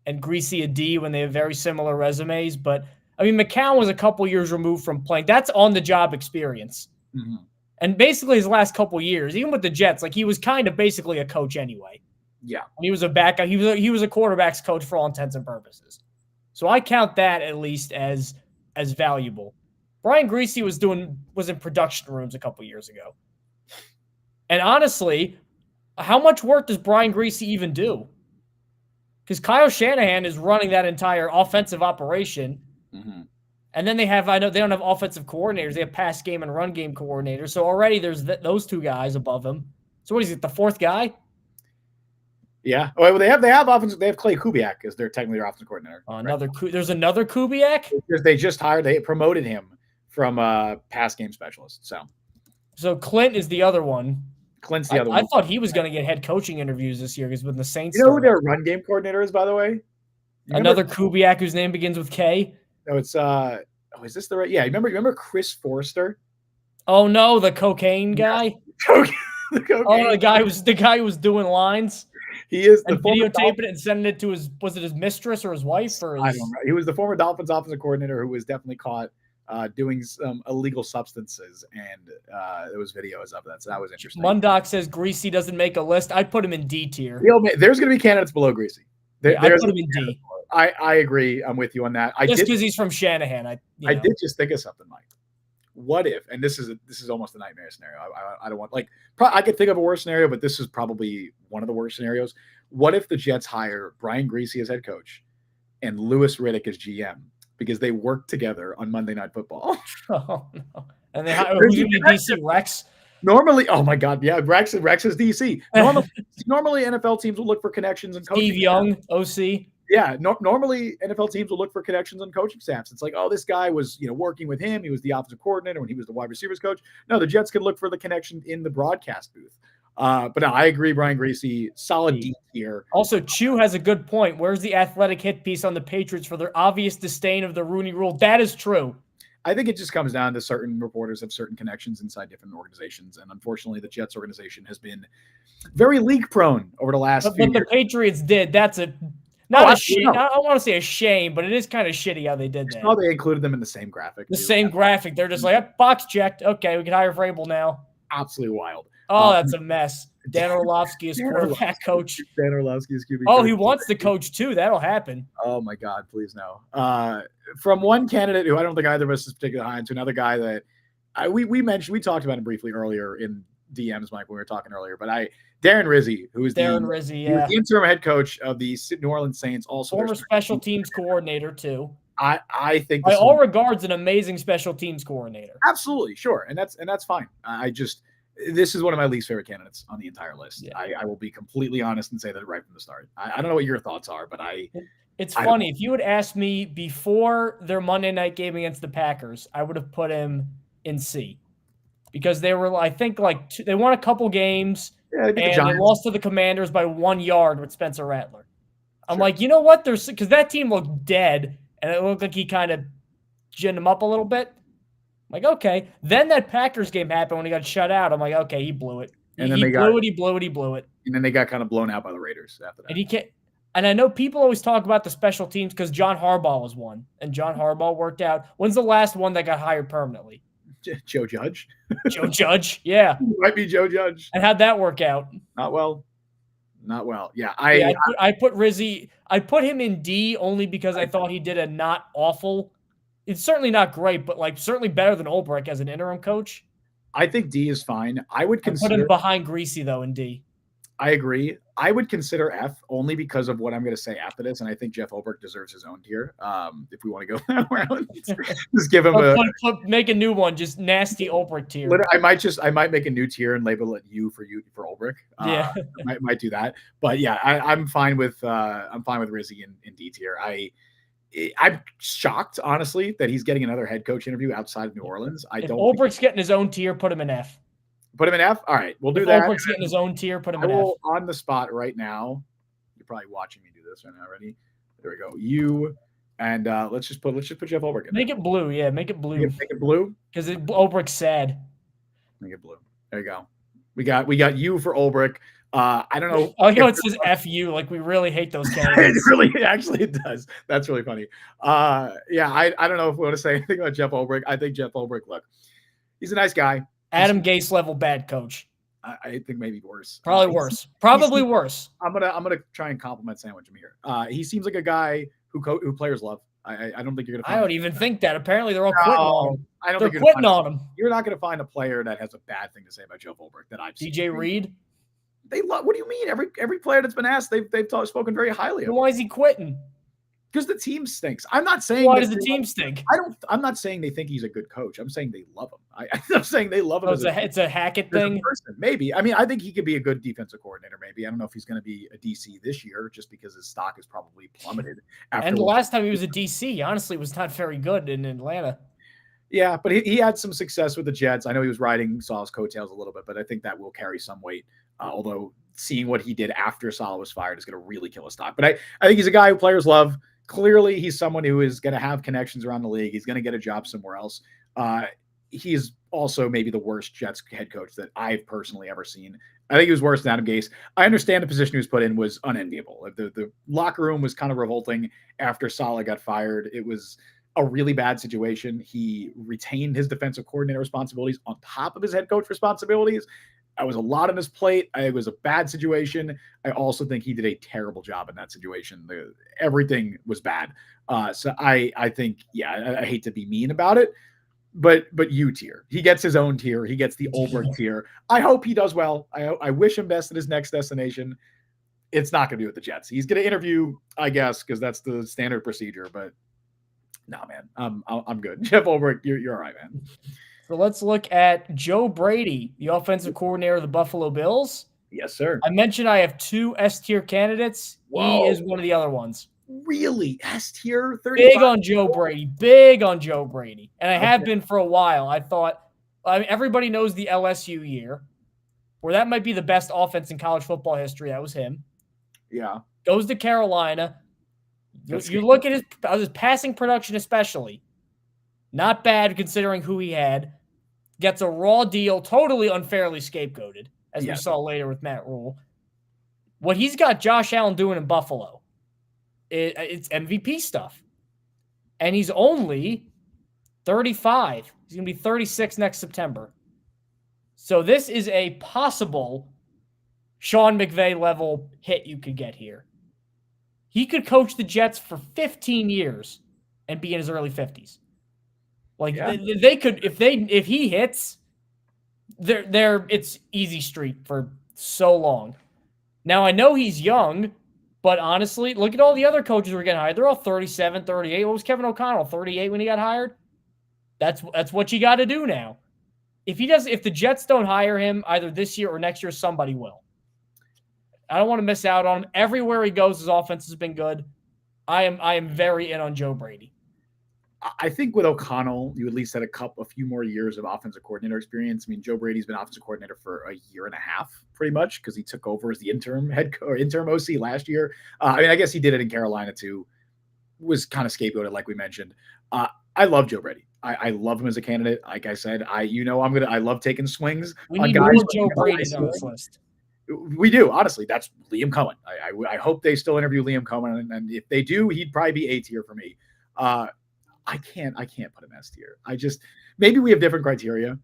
and Griese a D when they have very similar resumes, but I mean McCown was a couple years removed from playing. That's on-the-job experience. Mm-hmm. And basically his last couple years, even with the Jets, like he was kind of basically a coach anyway. Yeah. He was a backup. He was a quarterback's coach for all intents and purposes. So I count that at least as valuable. Brian Griese was in production rooms a couple years ago. And honestly, how much work does Brian Griese even do? Because Kyle Shanahan is running that entire offensive operation. Mm-hmm. And then I know they don't have offensive coordinators. They have pass game and run game coordinators. So already there's those two guys above him. So what is it, the fourth guy? Yeah. Well, they have offensive. They have Clay Kubiak as technically their offensive coordinator. There's another Kubiak? They promoted him from pass game specialist. So Clint is the other one. Clint's the other one. I thought he was going to get head coaching interviews this year because when the Saints. You know who their run game coordinator is, by the way? Another Kubiak whose name begins with K. No, it's is this the right? Yeah, remember Chris Forrester? Oh no, the cocaine guy. The cocaine. Oh, the guy who was doing lines. He is the videotaping it and sending it to his mistress or his wife or I don't know. He was the former Dolphins offensive coordinator who was definitely caught doing some illegal substances, and there was videos of that. So that was interesting. Mundock says Griese doesn't make a list. I'd put him in D tier. There's going to be candidates below Griese. I'd put him in D. I agree. I'm with you on that. Just because he's from Shanahan. I did just think of something, Mike. What if, and this is almost a nightmare scenario. I don't want, I could think of a worse scenario, but this is probably one of the worst scenarios. What if the Jets hire Brian Griese as head coach and Louis Riddick as GM because they work together on Monday Night Football? Oh, no. And they hire who's going to be DC Rex? Normally, oh my God, yeah, Rex is DC. Normally, NFL teams will look for connections and coaching. Steve Young, OC. Yeah, normally NFL teams will look for connections on coaching staffs. It's like, oh, this guy was, working with him. He was the offensive coordinator when he was the wide receivers coach. No, the Jets can look for the connection in the broadcast booth. But no, I agree, Brian Griese, solid D here. Also, Chu has a good point. Where's the athletic hit piece on the Patriots for their obvious disdain of the Rooney Rule? That is true. I think it just comes down to certain reporters have certain connections inside different organizations. And unfortunately, the Jets organization has been very leak prone over the last few years. But the Patriots did. That's a... I don't want to say a shame, but it is kind of shitty how they did that. How they included them in the same graphic. Graphic. They're just like, box checked. Okay, we can hire Vrabel now. Absolutely wild. Oh, that's a mess. Dan Orlovsky is quarterback coach. Dan Orlovsky is QB. Oh, he wants to coach too. That'll happen. Oh my God, please no. From one candidate who I don't think either of us is particularly high, to another guy that we talked about him briefly earlier in DMs, Mike, when we were talking earlier. But Darren Rizzy, who is the interim head coach of the New Orleans Saints, also former special teams coordinator too. I think by all regards an amazing special teams coordinator. Absolutely, sure, and that's fine. This is one of my least favorite candidates on the entire list. Yeah. I will be completely honest and say that right from the start. I don't know what your thoughts are, but It's funny. If you had asked me before their Monday night game against the Packers, I would have put him in C because they were, I think, they won a couple games Yeah, they and they lost to the Commanders by 1 yard with Spencer Rattler. I'm like, you know what? Because that team looked dead and it looked like he kind of ginned them up a little bit. I'm like, okay. Then that Packers game happened when he got shut out. I'm like, okay, he blew it. He blew it. And then they got kind of blown out by the Raiders after that. And he can't. And I know people always talk about the special teams because John Harbaugh was one, and John Harbaugh worked out. When's the last one that got hired permanently? Joe Judge. Joe Judge, yeah. It might be Joe Judge. And how'd that work out? Not well. Yeah, I put Rizzy. I put him in D only because I thought he did a not awful. It's certainly not great, but certainly better than Ulbrich as an interim coach. I think D is fine. I would consider put him behind Griese though in D. I agree. I would consider F only because of what I'm going to say after this, and I think Jeff Ulbrich deserves his own tier. If we want to go that round, just give him make a new one, just nasty Ulbrich tier. I might make a new tier and label it U for Ulbrich. Yeah, might do that. But yeah, I'm fine with Rizzy in D tier. I'm shocked, honestly, that he's getting another head coach interview outside of New Orleans. If Ulbrich's getting his own tier, put him in F. Put him in F? All right, we'll do that. Ulbrich's getting his own tier, put him in F. On the spot right now. You're probably watching me do this right now. Ready? There we go. U, and let's just put Jeff Ulbrich in. Make it blue, yeah. Make it blue. Make it blue? Because Ulbrich's sad. Make it blue. There you go. We got U for Ulbrich. I don't know. I like how it says FU. Like we really hate those candidates. It does. That's really funny. Yeah, I don't know if we want to say anything about Jeff Ulbrich. I think Jeff Ulbrich, look, he's a nice guy. Adam Gase level bad coach. I think maybe worse. Probably worse. Probably worse. I'm gonna try and compliment sandwich him here. He seems like a guy who players love. I don't think you're gonna. I don't even think that. Apparently, they're all quitting on him. I don't they're think quitting on him. You're not gonna find a player that has a bad thing to say about Jeff Ulbrich that I've seen. DJ Reed. They love. What do you mean? Every player that's been asked, they've spoken very highly of him. Why is he quitting? Because the team stinks. I'm not saying. Why does the team stink? I'm not saying they think he's a good coach. I'm saying they love him. I'm saying they love him. It's a Hackett thing. Maybe. I mean, I think he could be a good defensive coordinator. Maybe. I don't know if he's going to be a DC this year, just because his stock is probably plummeted. And the last time he was a DC, honestly, was not very good in Atlanta. Yeah, but he had some success with the Jets. I know he was riding Saleh's coattails a little bit, but I think that will carry some weight. Although seeing what he did after Saleh was fired is going to really kill his stock. But I think he's a guy who players love. Clearly, he's someone who is going to have connections around the league. He's going to get a job somewhere else. He's also maybe the worst Jets head coach that I've personally ever seen. I think he was worse than Adam Gase. I understand the position he was put in was unenviable. The locker room was kind of revolting after Saleh got fired. It was a really bad situation. He retained his defensive coordinator responsibilities on top of his head coach responsibilities. That was a lot on his plate. It was a bad situation. I also think he did a terrible job in that situation. Everything was bad. So I think, yeah, I hate to be mean about it, but U tier. He gets his own tier. He gets the Ulbrich tier. I hope he does well. I wish him best at his next destination. It's not going to be with the Jets. He's going to interview, I guess, because that's the standard procedure. But no, man, I'm good. Jeff Ulbrich, you're all right, man. So let's look at Joe Brady, the offensive coordinator of the Buffalo Bills. Yes, sir. I mentioned I have 2 S-tier candidates. Whoa. He is one of the other ones. Really? S-tier? Big on Joe Brady. Big on Joe Brady. And I have been for a while. I thought everybody knows the LSU year, where that might be the best offense in college football history. That was him. Yeah. Goes to Carolina. You look at his passing production especially. Not bad considering who he had. Gets a raw deal, totally unfairly scapegoated, as we saw later with Matt Rule. What he's got Josh Allen doing in Buffalo, it's MVP stuff. And he's only 35. He's going to be 36 next September. So this is a possible Sean McVay level hit you could get here. He could coach the Jets for 15 years and be in his early 50s. Like they could, if he hits, it's easy street for so long. Now I know he's young, but honestly, look at all the other coaches who are getting hired. They're all 37, 38. What was Kevin O'Connell? 38 when he got hired? That's what you got to do now. If the Jets don't hire him either this year or next year, somebody will. I don't want to miss out on him. Everywhere he goes, his offense has been good. I am very in on Joe Brady. I think with O'Connell, you at least had a few more years of offensive coordinator experience. I mean, Joe Brady's been offensive coordinator for a year and a half, pretty much, because he took over as the interim interim OC last year. I mean, I guess he did it in Carolina too. Was kind of scapegoated, like we mentioned. I love Joe Brady. I love him as a candidate. Like I said, I love taking swings We on need guys. more Joe Brady's on this list. We do, honestly. That's Liam Cohen. I hope they still interview Liam Cohen, and if they do, he'd probably be A tier for me. I can't put him S tier. Maybe we have different criteria,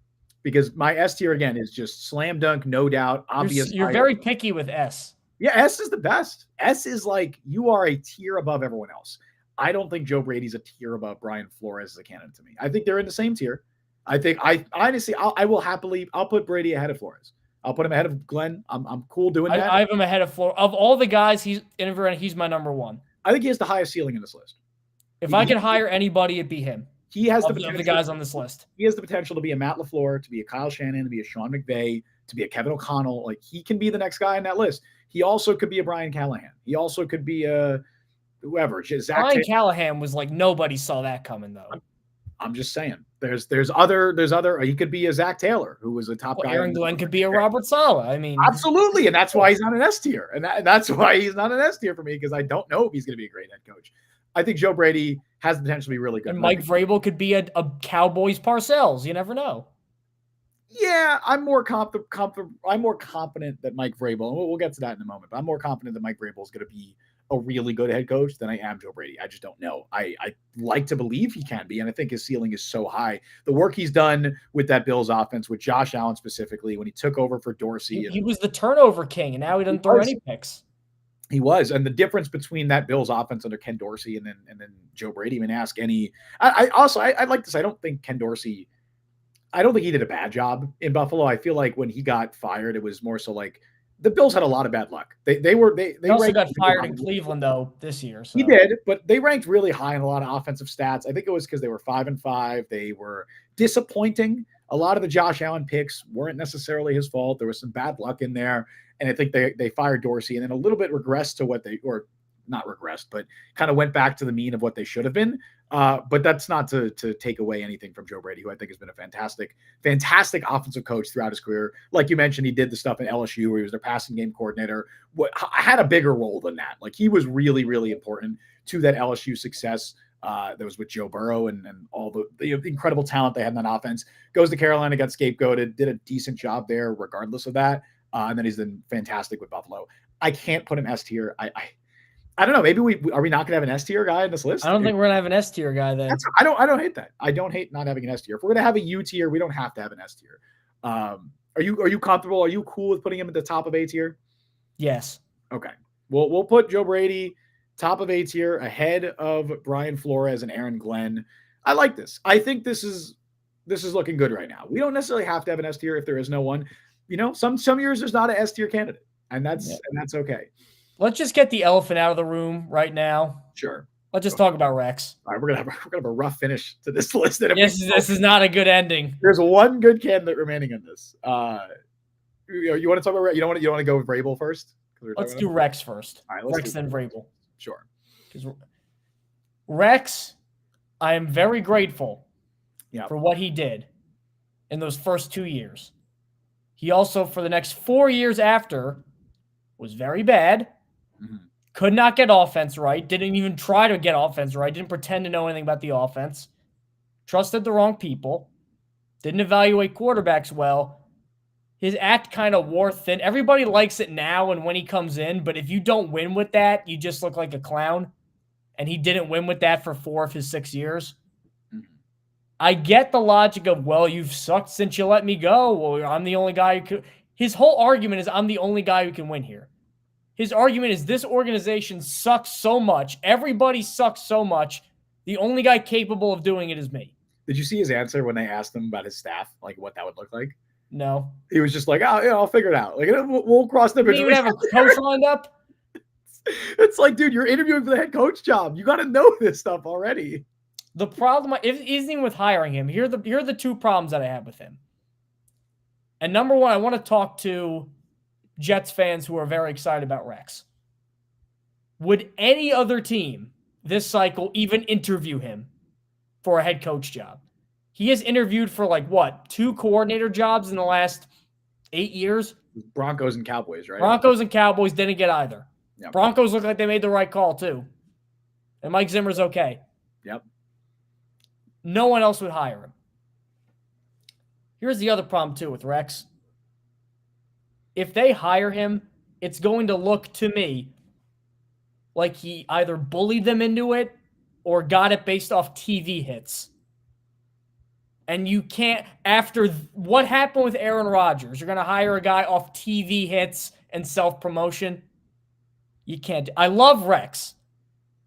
because my S tier again is just slam dunk, no doubt, obvious. You're very picky with S. Yeah, S is the best. S is like you are a tier above everyone else. I don't think Joe Brady's a tier above Brian Flores as a candidate to me. I think they're in the same tier. I honestly, I'll put Brady ahead of Flores. I'll put him ahead of Glenn. I'm cool doing that. I have him ahead of Flores. Of all the guys he's interviewing, he's my number one. I think he has the highest ceiling in this list. If I could hire anybody, it'd be him. He has of the guys on this list. He has the potential to be a Matt LaFleur, to be a Kyle Shanahan, to be a Sean McVay, to be a Kevin O'Connell. Like, he can be the next guy on that list. He also could be a Brian Callahan. He also could be a whoever. Brian Callahan was like, nobody saw that coming, though. I'm just saying. There's other. He could be a Zach Taylor, who was a top guy. Aaron Glenn could be a Robert Saleh. I mean, absolutely, and that's why he's not an S tier, and that's why he's not an S tier for me, because I don't know if he's going to be a great head coach. I think Joe Brady has the potential to be really good. And Mike Vrabel could be a Cowboys Parcells. You never know. Yeah, I'm more confident that Mike Vrabel, and we'll get to that in a moment, but I'm more confident that Mike Vrabel is going to be a really good head coach than I am Joe Brady. I just don't know. I like to believe he can be, and I think his ceiling is so high. The work he's done with that Bills offense, with Josh Allen specifically, when he took over for Dorsey. He was the turnover king, and now he doesn't throw any picks. He was, and the difference between that Bills offense under Ken Dorsey and then Joe Brady. I mean, ask any. I'd like to say I don't think Ken Dorsey. I don't think he did a bad job in Buffalo. I feel like when he got fired, it was more so like the Bills had a lot of bad luck. They also got fired in Cleveland though this year. So. He did, but they ranked really high in a lot of offensive stats. I think it was because they were 5-5. They were disappointing. A lot of the Josh Allen picks weren't necessarily his fault. There was some bad luck in there. And I think they fired Dorsey and then a little bit regressed to what not regressed, but kind of went back to the mean of what they should have been. But that's not to take away anything from Joe Brady, who I think has been a fantastic offensive coach throughout his career. Like you mentioned, he did the stuff at LSU where he was their passing game coordinator. Had a bigger role than that. Like, he was really, really important to that LSU success. That was with Joe Burrow and all the incredible talent they had in that offense. Goes to Carolina, got scapegoated, did a decent job there regardless of that. And then he's been fantastic with Buffalo. I can't put him S tier. I don't know. Maybe are we not going to have an S tier guy in this list? I don't think we're going to have an S tier guy then. I don't hate that. I don't hate not having an S tier. If we're going to have a U tier, we don't have to have an S tier. Are you comfortable? Are you cool with putting him at the top of A tier? Yes. Okay. We'll put Joe Brady top of A tier ahead of Brian Flores and Aaron Glenn. I like this. I think this is looking good right now. We don't necessarily have to have an S tier if there is no one. You know, some years there's not an S tier candidate, and that's okay. Let's just get the elephant out of the room right now. Sure. Let's just talk about Rex. All right, we're gonna have a rough finish to this list. This is not a good ending. There's one good candidate remaining in this. You want to talk about you don't want to go with Vrabel first? Let's do Rex first. All right, Rex then Vrabel. Sure. Because Rex, I am very grateful for what he did in those first 2 years. He also, for the next 4 years after, was very bad. Mm-hmm. Could not get offense right. Didn't even try to get offense right. Didn't pretend to know anything about the offense. Trusted the wrong people. Didn't evaluate quarterbacks well. His act kind of wore thin. Everybody likes it now and when he comes in, but if you don't win with that, you just look like a clown. And he didn't win with that for 4 of his 6 years. I get the logic of, well, you've sucked since you let me go. Well, I'm the only guy who could. His whole argument is I'm the only guy who can win here. His argument is this organization sucks so much. Everybody sucks so much. The only guy capable of doing it is me. Did you see his answer when they asked him about his staff, like what that would look like? No. He was just like, oh, yeah, I'll figure it out. Like, we'll cross the bridge. You have a coach lined up? It's like, dude, you're interviewing for the head coach job. You got to know this stuff already. The problem isn't even with hiring him. Here are the two problems that I have with him. And number one, I want to talk to Jets fans who are very excited about Rex. Would any other team this cycle even interview him for a head coach job. He has interviewed for 2 coordinator jobs in the last 8 years. Broncos and Cowboys, right? Broncos and Cowboys didn't get either. Yep. Broncos look like they made the right call too. And Mike Zimmer's okay. Yep. No one else would hire him. Here's the other problem too with Rex. If they hire him, it's going to look to me like he either bullied them into it or got it based off TV hits. And you can't, after what happened with Aaron Rodgers, you're going to hire a guy off TV hits and self-promotion. You can't. I love Rex.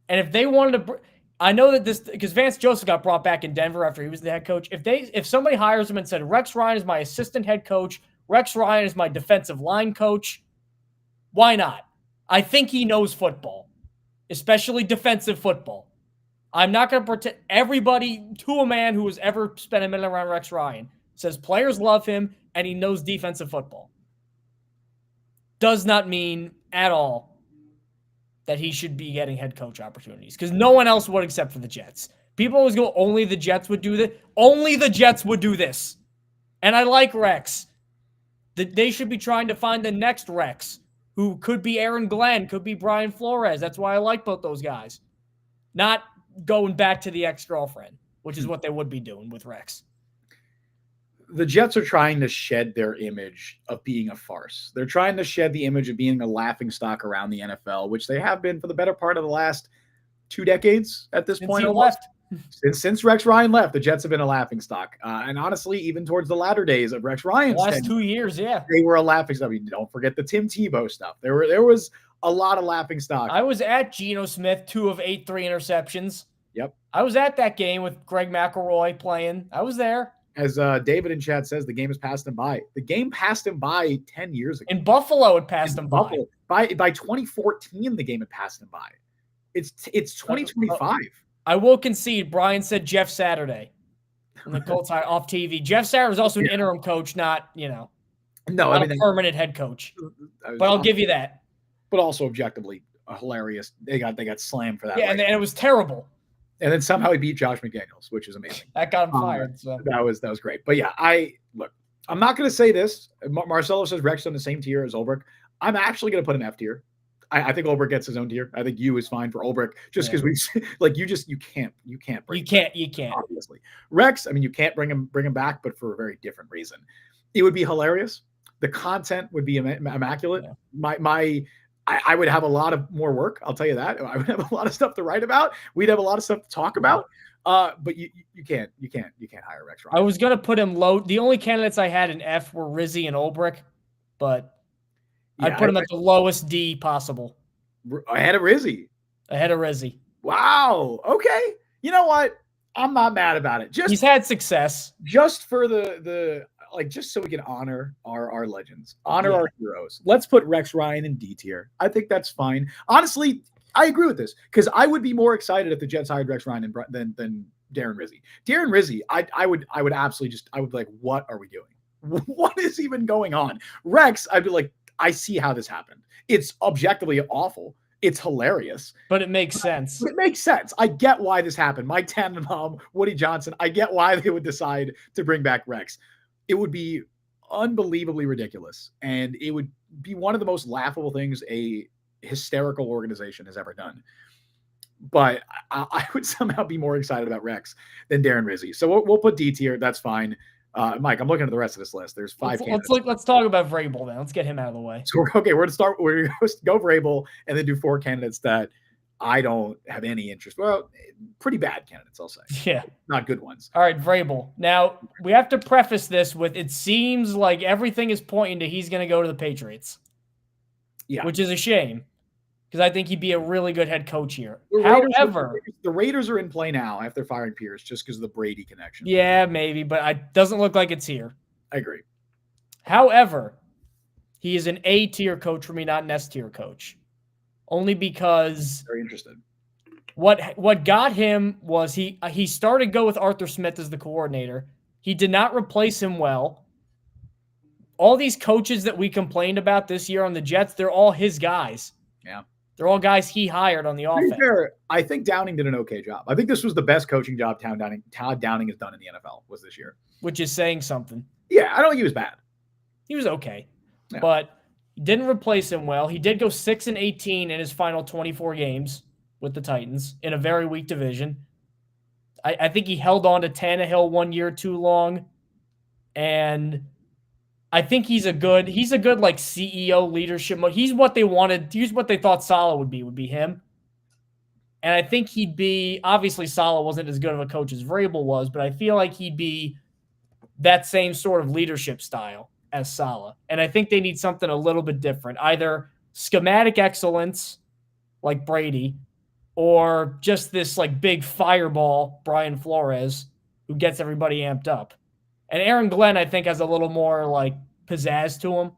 And if they wanted to, I know that this, because Vance Joseph got brought back in Denver after he was the head coach. If somebody hires him and said, Rex Ryan is my assistant head coach, Rex Ryan is my defensive line coach, why not? I think he knows football, especially defensive football. I'm not going to pretend. Everybody, to a man who has ever spent a minute around Rex Ryan, says players love him and he knows defensive football. Does not mean at all that he should be getting head coach opportunities, because no one else would except for the Jets. People always go, only the Jets would do this. Only the Jets would do this. And I like Rex. They should be trying to find the next Rex, who could be Aaron Glenn, could be Brian Flores. That's why I like both those guys. Not going back to the ex-girlfriend, which is what they would be doing with Rex. The Jets are trying to shed their image of being a farce. They're trying to shed the image of being a laughingstock around the NFL, which they have been for the better part of the last 2 decades at this point. Since he left. Since Rex Ryan left, the Jets have been a laughingstock. And honestly, even towards the latter days of Rex Ryan's last 2 years, yeah. They were a laughingstock. I mean, don't forget the Tim Tebow stuff. There was a lot of laughingstock. I was at Geno Smith, 2 of 8 3 interceptions. Yep. I was at that game with Greg McElroy playing. I was there. As David in chat says, the game has passed him by. The game passed him by 10 years ago. In Buffalo, it passed him by. By 2014, the game had passed him by. It's 2025. I will concede. Brian said Jeff Saturday. And the Colts are off TV. Jeff Saturday was also an interim coach, not a permanent head coach. But I'll give you that. But also objectively hilarious. They got slammed for that. Yeah, and it was terrible. And then somehow he beat Josh McDaniels, which is amazing. That got him fired. So that was great. But yeah, I'm not going to say this. Marcelo says Rex on the same tier as Ulbrich. I'm actually going to put an F tier. I think Ulbrich gets his own tier. I think U is fine for Ulbrich, just because you can't bring you can't obviously. Rex, I mean, you can't bring him back, but for a very different reason. It would be hilarious. The content would be immaculate. Yeah. I would have a lot of more work. I'll tell you that. I would have a lot of stuff to write about. We'd have a lot of stuff to talk about. But you can't hire Rex Ryan. I was gonna put him low. The only candidates I had in F were Rizzy and Ulbrich, but I'd put him at the lowest D possible. Ahead of Rizzy. Wow. Okay. You know what? I'm not mad about it. He's had success. Just for the just so we can honor our legends, our heroes. Let's put Rex Ryan in D tier. I think that's fine. Honestly, I agree with this, because I would be more excited if the Jets hired Rex Ryan than Darren Rizzy. Darren Rizzy, I would absolutely be like, what are we doing? What is even going on? Rex, I'd be like, I see how this happened. It's objectively awful. It's hilarious. But it makes sense. It makes sense. I get why this happened. Mike Tannenbaum, Woody Johnson, I get why they would decide to bring back Rex. It would be unbelievably ridiculous. And it would be one of the most laughable things a hysterical organization has ever done. But I would somehow be more excited about Rex than Darren Rizzy. So we'll put D tier. That's fine. Mike, I'm looking at the rest of this list. There's 5 candidates. Let's talk about Vrabel then. Let's get him out of the way. So we're going to go Vrabel and then do 4 candidates that I don't have any interest. Well, pretty bad candidates, I'll say. Yeah. Not good ones. All right, Vrabel. Now, we have to preface this with, it seems like everything is pointing to he's going to go to the Patriots. Yeah. Which is a shame, because I think he'd be a really good head coach here. However, the Raiders are in play now after firing Pierce, just because of the Brady connection. Yeah, maybe, but it doesn't look like it's here. I agree. However, he is an A tier coach for me, not an S tier coach. Only because very interested. What got him was he started go with Arthur Smith as the coordinator. He did not replace him well. All these coaches that we complained about this year on the Jets, they're all his guys. Yeah. They're all guys he hired on the To be offense. fair, I think Downing did an okay job. I think this was the best coaching job Todd Downing has done in the NFL was this year. Which is saying something. Yeah, I don't think he was bad. He was okay. Yeah. But didn't replace him well. He did go 6-18 in his final 24 games with the Titans in a very weak division. I think he held on to Tannehill 1 year too long. And I think he's a good like CEO leadership. He's what they wanted. He's what they thought Saleh would be him. And I think he'd be, obviously Saleh wasn't as good of a coach as Vrabel was, but I feel like he'd be that same sort of leadership style as Saleh. And I think they need something a little bit different, either schematic excellence like Brady or just this like big fireball Brian Flores who gets everybody amped up. And Aaron Glenn, I think, has a little more like pizzazz to him.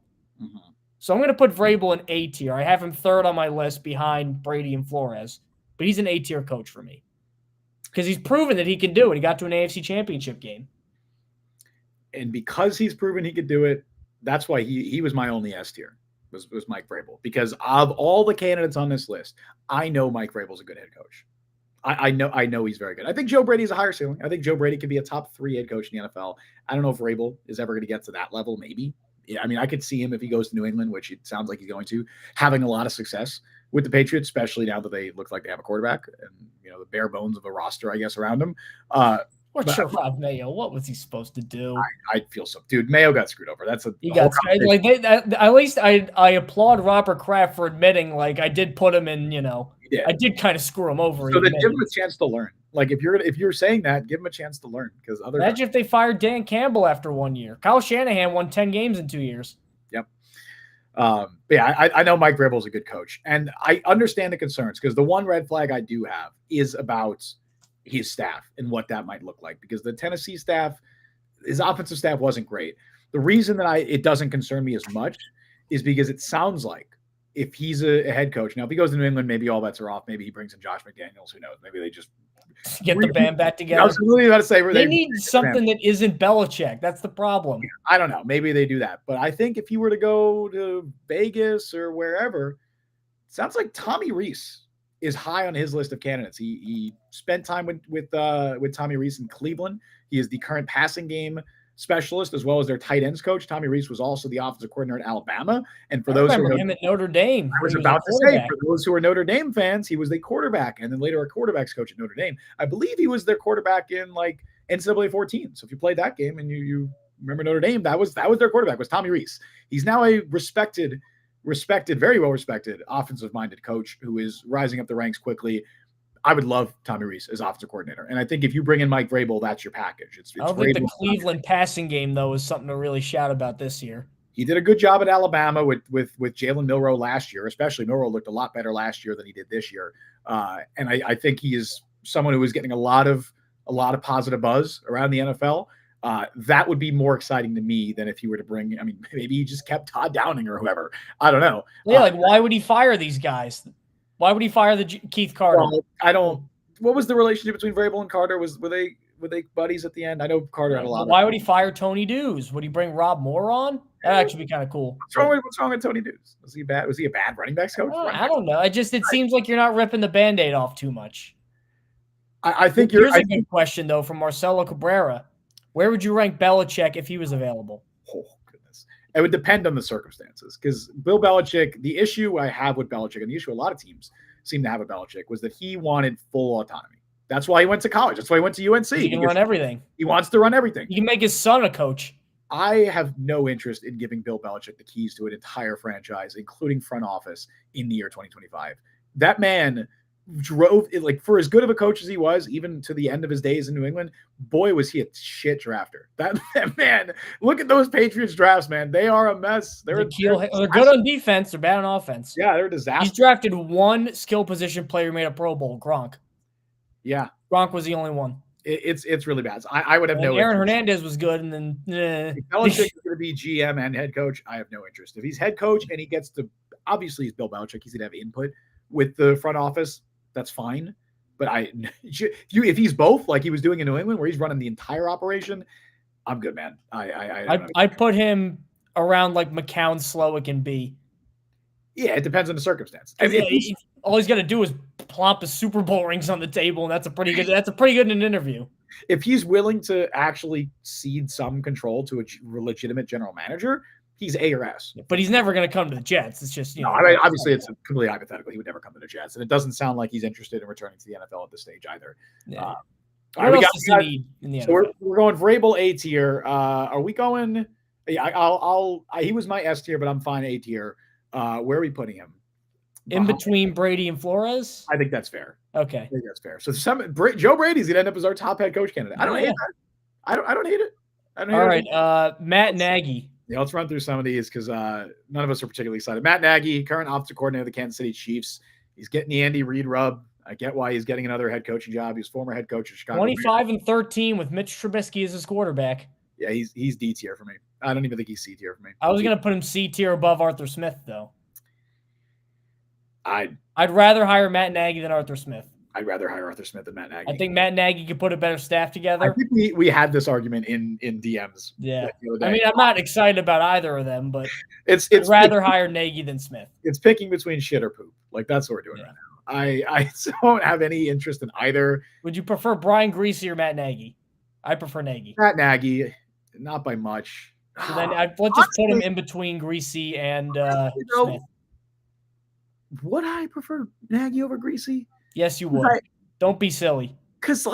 Mm-hmm. So I'm going to put Vrabel in A tier. I have him third on my list behind Brady and Flores, but he's an A tier coach for me because he's proven that he can do it. He got to an AFC Championship game. And because he's proven he could do it, that's why he was my only S tier, was Mike Vrabel. Because of all the candidates on this list, I know Mike Vrabel's a good head coach. I know he's very good. I think Joe Brady's a higher ceiling. I think Joe Brady could be a top 3 head coach in the NFL. I don't know if Vrabel is ever going to get to that level. Maybe. Yeah, I mean, I could see him if he goes to New England, which it sounds like he's going to, having a lot of success with the Patriots, especially now that they look like they have a quarterback and the bare bones of a roster, I guess, around him. What's your Rob Mayo? What was he supposed to do? I feel so, dude. Mayo got screwed over. That's he got like at least I applaud Robert Kraft for admitting like I did put him in. I did kind of screw him over. So then give him a chance to learn. Like if you're saying that, give him a chance to learn because imagine if they fired Dan Campbell after 1 year. Kyle Shanahan won 10 games in 2 years. Yep. But yeah, I know Mike Vrabel is a good coach, and I understand the concerns because the one red flag I do have is about his staff and what that might look like because the Tennessee staff, his offensive staff wasn't great. The reason that it doesn't concern me as much is because it sounds like if he's a head coach, now if he goes to New England, maybe all bets are off. Maybe he brings in Josh McDaniels. Who knows? Maybe they just get the band back together. I was really about to say they need something that isn't Belichick. That's the problem. I don't know. Maybe they do that. But I think if he were to go to Vegas or wherever, it sounds like Tommy Rees is high on his list of candidates. He spent time with Tommy Rees in Cleveland. He is the current passing game specialist as well as their tight ends coach. Tommy Rees was also the offensive coordinator at Alabama. And for those who remember him at Notre Dame, I was about to say, for those who are Notre Dame fans, he was the quarterback and then later a quarterbacks coach at Notre Dame. I believe he was their quarterback in like NCAA 14. So if you played that game and you remember Notre Dame, that was their quarterback was Tommy Rees. He's now a respected, very well respected offensive-minded coach who is rising up the ranks quickly. I would love Tommy Rees as offensive coordinator. And I think if you bring in Mike Vrabel, that's your package. I don't think the Cleveland passing game, though, is something to really shout about this year. He did a good job at Alabama with Jalen Milroe last year, especially Milroe looked a lot better last year than he did this year. And I think he is someone who is getting a lot of positive buzz around the NFL. That would be more exciting to me than if he were to bring, maybe he just kept Todd Downing or whoever. I don't know. Yeah, why would he fire these guys? Why would he fire the Keith Carter? Well, what was the relationship between Vrabel and Carter? Were they buddies at the end? I know Carter had a lot. Why would he fire Tony Dews? Would he bring Rob Moore on? That'd actually be kind of cool. What's wrong with Tony Dews? Was he bad? Was he a bad running backs coach? I don't know. It seems like you're not ripping the Band-Aid off too much. I think Here's a good question, though, from Marcelo Cabrera. Where would you rank Belichick if he was available? Oh, goodness. It would depend on the circumstances because Bill Belichick, the issue I have with Belichick and the issue a lot of teams seem to have with Belichick was that he wanted full autonomy. That's why he went to college. That's why he went to UNC. He can run everything. He wants to run everything. He can make his son a coach. I have no interest in giving Bill Belichick the keys to an entire franchise, including front office, in the year 2025. That man drove it, like, for as good of a coach as he was, even to the end of his days in New England, boy, was he a shit drafter. That man, look at those Patriots drafts, man. They are a mess. They're good on defense. They're bad on offense. Yeah, they're a disaster. He's drafted one skill position player who made a Pro Bowl, Gronk. Yeah. Gronk was the only one. It's really bad. So I would have no Aaron interest. Hernandez was good, and then If Belichick is going to be GM and head coach, I have no interest. If he's head coach and he gets to, obviously he's Bill Belichick, he's going to have input with the front office. That's fine. But if he's both, like he was doing in New England, where he's running the entire operation, I'm good, man. I put him around like McCown, Slowick, and B. Yeah, it depends on the circumstance. all he's got to do is plop the Super Bowl rings on the table, and that's a pretty good in an interview. If he's willing to actually cede some control to a legitimate general manager, he's A or S. But he's never going to come to the Jets. It's just, I mean, obviously it's completely hypothetical. He would never come to the Jets, and it doesn't sound like he's interested in returning to the NFL at this stage either. Yeah. What else does he need in the NFL? So we're going Vrabel A tier. Are we going? Yeah, he was my S tier, but I'm fine A tier. Where are we putting him? In between Brady and Flores? I think that's fair. Okay. I think that's fair. So Joe Brady's going to end up as our top head coach candidate. I don't hate that. I don't hate it. All right. Matt Nagy. Yeah, let's run through some of these because none of us are particularly excited. Matt Nagy, current offensive coordinator of the Kansas City Chiefs. He's getting the Andy Reid rub. I get why he's getting another head coaching job. He's former head coach of Chicago. 25-13 with Mitch Trubisky as his quarterback. Yeah, he's D tier for me. I don't even think he's C tier for me. I was going to put him C tier above Arthur Smith, though. I'd rather hire Matt Nagy than Arthur Smith. I'd rather hire Arthur Smith than Matt Nagy. I think Matt Nagy could put a better staff together. I think we had this argument in DMs. Yeah. I mean, I'm not excited about either of them, but I'd rather hire Nagy than Smith. It's picking between shit or poop. Like, that's what we're doing right now. I don't have any interest in either. Would you prefer Brian Griese or Matt Nagy? I prefer Nagy. Matt Nagy, not by much. So then let's just put him in between Griese and Smith. Would I prefer Nagy over Griese? Yes, you would. Don't be silly. Because,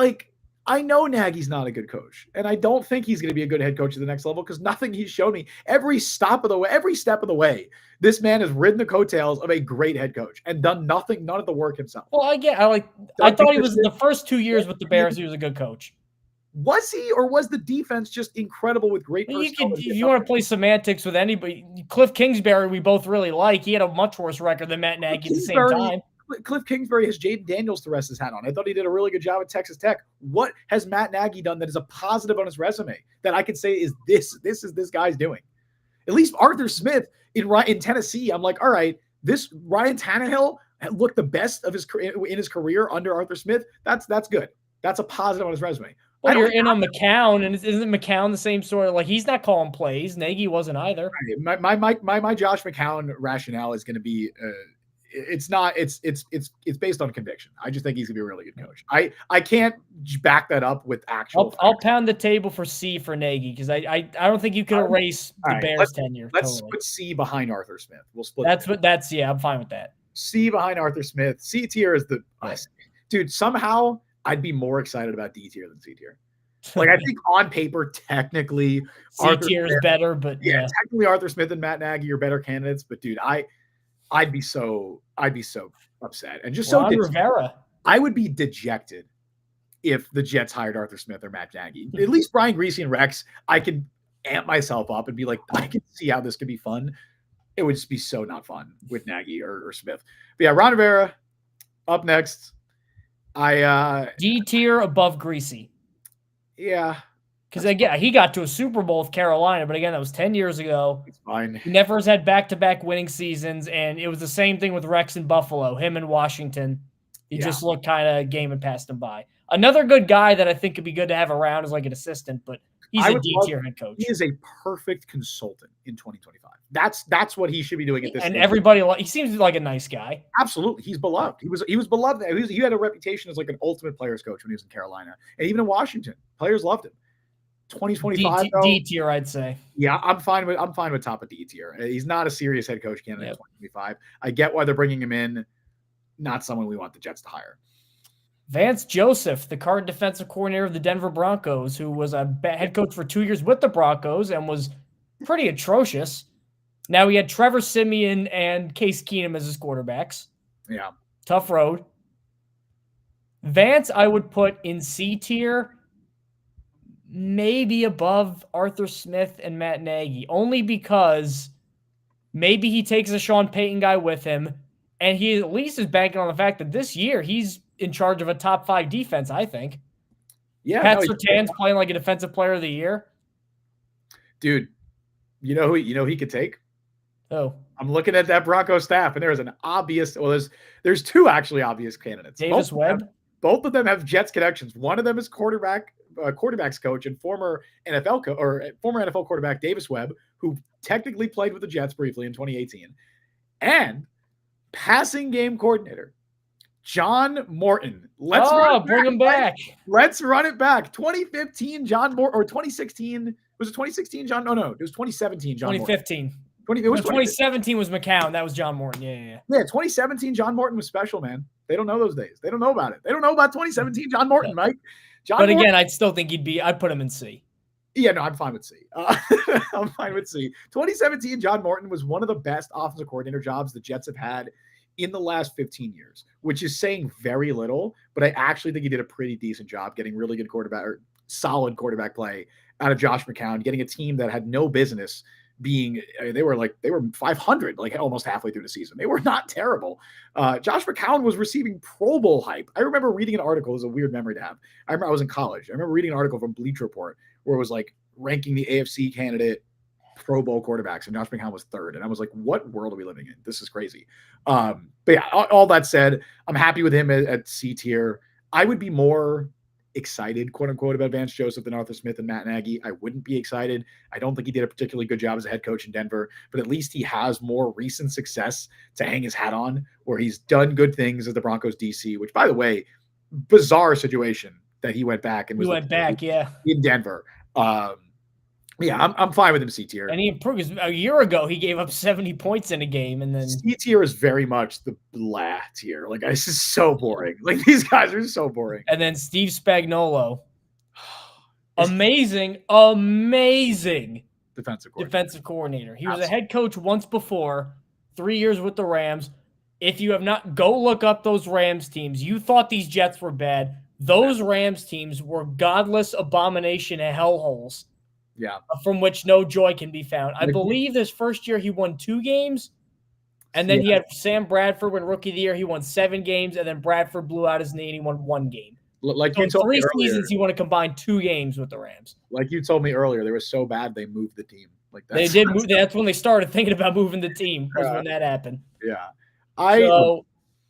I know Nagy's not a good coach, and I don't think he's going to be a good head coach at the next level because nothing he's shown me. Every step of the way, this man has ridden the coattails of a great head coach and done none of the work himself. Well, I thought he was in the first 2 years with the Bears. He was a good coach. Was he, or was the defense just incredible with great personnel? If you want to play semantics with anybody, Cliff Kingsbury, we both really like. He had a much worse record than Matt Nagy at the same time. Cliff Kingsbury has Jaden Daniels to rest his hat on. I thought he did a really good job at Texas Tech. What has Matt Nagy done that is a positive on his resume that I could say is this is this guy's doing? At least Arthur Smith in Tennessee, I'm like, all right, this Ryan Tannehill looked the best of his career under Arthur Smith. That's good. That's a positive on his resume. Well, you're in on McCown, and isn't McCown the same sort of he's not calling plays? Nagy wasn't either. Right. My Josh McCown rationale is going to be it's based on conviction. I just think he's gonna be a really good coach. I can't back that up with actual. I'll pound the table for C for Nagy because I don't think you can erase the Bears tenure. Let's put C behind Arthur Smith. We'll split. I'm fine with that. C behind Arthur Smith. C tier is dude. Somehow I'd be more excited about D tier than C tier. I think on paper, technically, C tier is better, but technically Arthur Smith and Matt Nagy are better candidates. But dude, I'd be so upset and just Rivera. I would be dejected if the Jets hired Arthur Smith or Matt Nagy. At least Brian Griese and Rex, I could amp myself up and be like, I can see how this could be fun. It would just be so not fun with Nagy or Smith. But yeah, Ron Rivera up next. D tier above Griese. Yeah. Because again, he got to a Super Bowl with Carolina, but again, that was 10 years ago. It's fine. He never has had back-to-back winning seasons, and it was the same thing with Rex in Buffalo, him in Washington. He just looked kind of game and passed him by. Another good guy that I think could be good to have around is an assistant, but he's a D-tier head coach. He is a perfect consultant in 2025. That's what he should be doing at this. And everybody, he seems like a nice guy. Absolutely, he's beloved. He was beloved. He had a reputation as an ultimate players coach when he was in Carolina, and even in Washington, players loved him. 2025 D tier, I'd say. Yeah, I'm fine with top of D tier. He's not a serious head coach candidate in 2025. I get why they're bringing him in. Not someone we want the Jets to hire. Vance Joseph, the current defensive coordinator of the Denver Broncos, who was a head coach for 2 years with the Broncos and was pretty atrocious. Now he had Trevor Siemian and Case Keenum as his quarterbacks. Yeah. Tough road. Vance, I would put in C tier, maybe above Arthur Smith and Matt Nagy, only because maybe he takes a Sean Payton guy with him, and he at least is banking on the fact that this year he's in charge of a top 5 defense, I think. Yeah. Pat Surtain's playing like a defensive player of the year. Dude, you know who he could take? Oh. I'm looking at that Bronco staff, and there's an obvious, there's two actually obvious candidates. Davis Webb. Both of them have Jets connections. One of them is quarterbacks coach and former NFL quarterback Davis Webb, who technically played with the Jets briefly in 2018, and passing game coordinator John Morton. Bring him back. Let's run it back. 2015 John Morton, or 2016. Was it 2016 John? No. It was 2017 John 2015. Morton. It was 2017 was McCown. That was John Morton. Yeah. Yeah, 2017 John Morton was special, man. They don't know those days. They don't know about it. They don't know about 2017 John Morton, Mike. But again, I'd still think I'd put him in C. Yeah, no, I'm fine with C. I'm fine with C. 2017 John Morton was one of the best offensive coordinator jobs the Jets have had in the last 15 years, which is saying very little, but I actually think he did a pretty decent job getting really good quarterback or solid quarterback play out of Josh McCown, getting a team that had no business being, they were 500, like almost halfway through the season. They were not terrible. Josh McCown was receiving Pro Bowl hype. I remember reading an article. It was a weird memory to have. I remember I was in college. I remember reading an article from Bleacher Report where it was like ranking the AFC candidate Pro Bowl quarterbacks, and Josh McCown was third. And I was like, what world are we living in? This is crazy. But yeah, all that said, I'm happy with him at C tier. I would be more excited, quote unquote, about Vance Joseph than Arthur Smith and Matt Nagy. I wouldn't be excited. I don't think he did a particularly good job as a head coach in Denver, but at least he has more recent success to hang his hat on, where he's done good things as the Broncos DC, which, by the way, bizarre situation that he went back and was in Denver. Yeah, I'm fine with him C tier. And he improved, because a year ago he gave up 70 points in a game, and then C tier is very much the blah tier. Like, this is so boring. Like, these guys are so boring. And then Steve Spagnuolo, amazing defensive coordinator. He was a head coach once before, 3 years with the Rams. If you have not, go look up those Rams teams. You thought these Jets were bad. Those Rams teams were godless abomination and hellholes. Yeah. From which no joy can be found. I believe this first year he won 2 games, and then he had Sam Bradford win Rookie of the Year. He won 7 games, and then Bradford blew out his knee and he won 1 game. Like so you told me 3 earlier, seasons, he won to combine 2 games with the Rams. Like you told me earlier, they were so bad they moved the team. Like they did move. That's when they started thinking about moving the team. Was when that happened. Yeah. So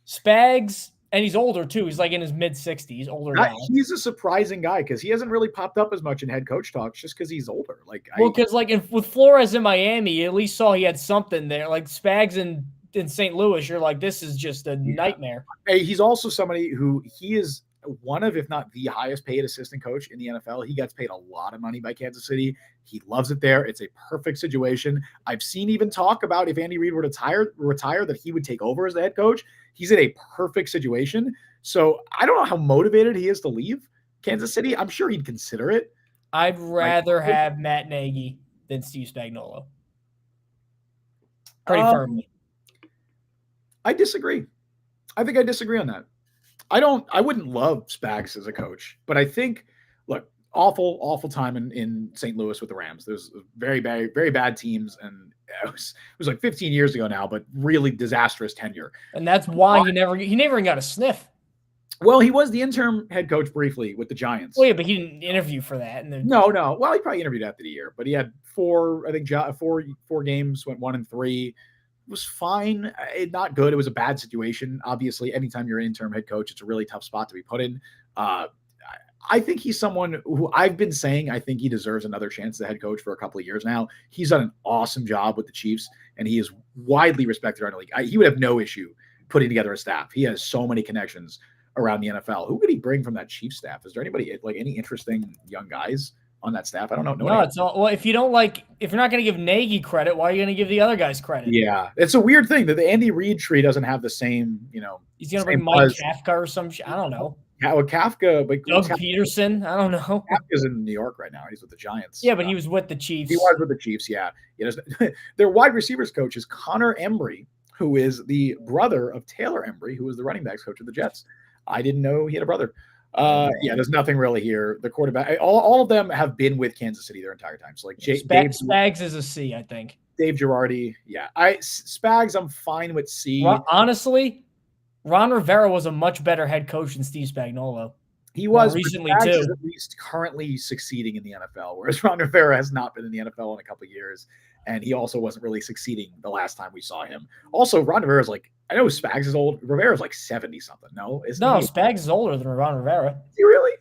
Spags. And he's older, too. He's like in his mid-60s, older now. He's a surprising guy because he hasn't really popped up as much in head coach talks just because he's older. Because with Flores in Miami, you at least saw he had something there. Like Spags in St. Louis, you're like, this is just a nightmare. Hey, he's also somebody who he is one of, if not the highest paid assistant coach in the NFL. He gets paid a lot of money by Kansas City. He loves it there. It's a perfect situation. I've seen even talk about if Andy Reid were to retire, that he would take over as the head coach. He's in a perfect situation. So I don't know how motivated he is to leave Kansas City. I'm sure he'd consider it. I'd rather have Matt Nagy than Steve Spagnuolo. Pretty firmly. I disagree. I think I disagree on that. I wouldn't love Spags as a coach, but I think, look, awful time in St. Louis with the Rams. There's very bad teams, and it was like 15 years ago now, but really disastrous tenure. And that's why he never even got a sniff. Well, he was the interim head coach briefly with the Giants. Well, yeah, but he didn't interview for that. And then No. Well, he probably interviewed after the year, but he had 4 games, went 1-3. Was fine. Not good. It was a bad situation. Obviously, anytime you're an interim head coach, it's a really tough spot to be put in. I think he's someone who I've been saying I think he deserves another chance as head coach for a couple of years now. He's done an awesome job with the Chiefs, and he is widely respected around the league. He would have no issue putting together a staff. He has so many connections around the NFL. Who could he bring from that Chiefs staff? Is there anybody, like any interesting young guys on that staff? I don't know. No, it's all, well, if you're not going to give Nagy credit, why are you going to give the other guys credit? Yeah, it's a weird thing that the Andy Reid tree doesn't have the same, He's going to bring Mike Kafka or some shit. I don't know. Yeah, well, Kafka, but Doug Peterson. I don't know. Kafka's in New York right now. He's with the Giants. Yeah, but he was with the Chiefs. He was with the Chiefs. Yeah. Their wide receivers coach is Connor Embry, who is the brother of Taylor Embry, who was the running backs coach of the Jets. I didn't know he had a brother. Yeah, there's nothing really here. The quarterback, all of them have been with Kansas City their entire time. So like Spags is a C, I think. Dave Girardi, yeah. Spags, I'm fine with C. Honestly, Ron Rivera was a much better head coach than Steve Spagnuolo. He was recently too. Is at least currently succeeding in the NFL, whereas Ron Rivera has not been in the NFL in a couple of years, and he also wasn't really succeeding the last time we saw him. Also, Ron Rivera's like, I know Spags is old. Rivera's like 70 something. No, Spags is older than Ron Rivera. Is he really?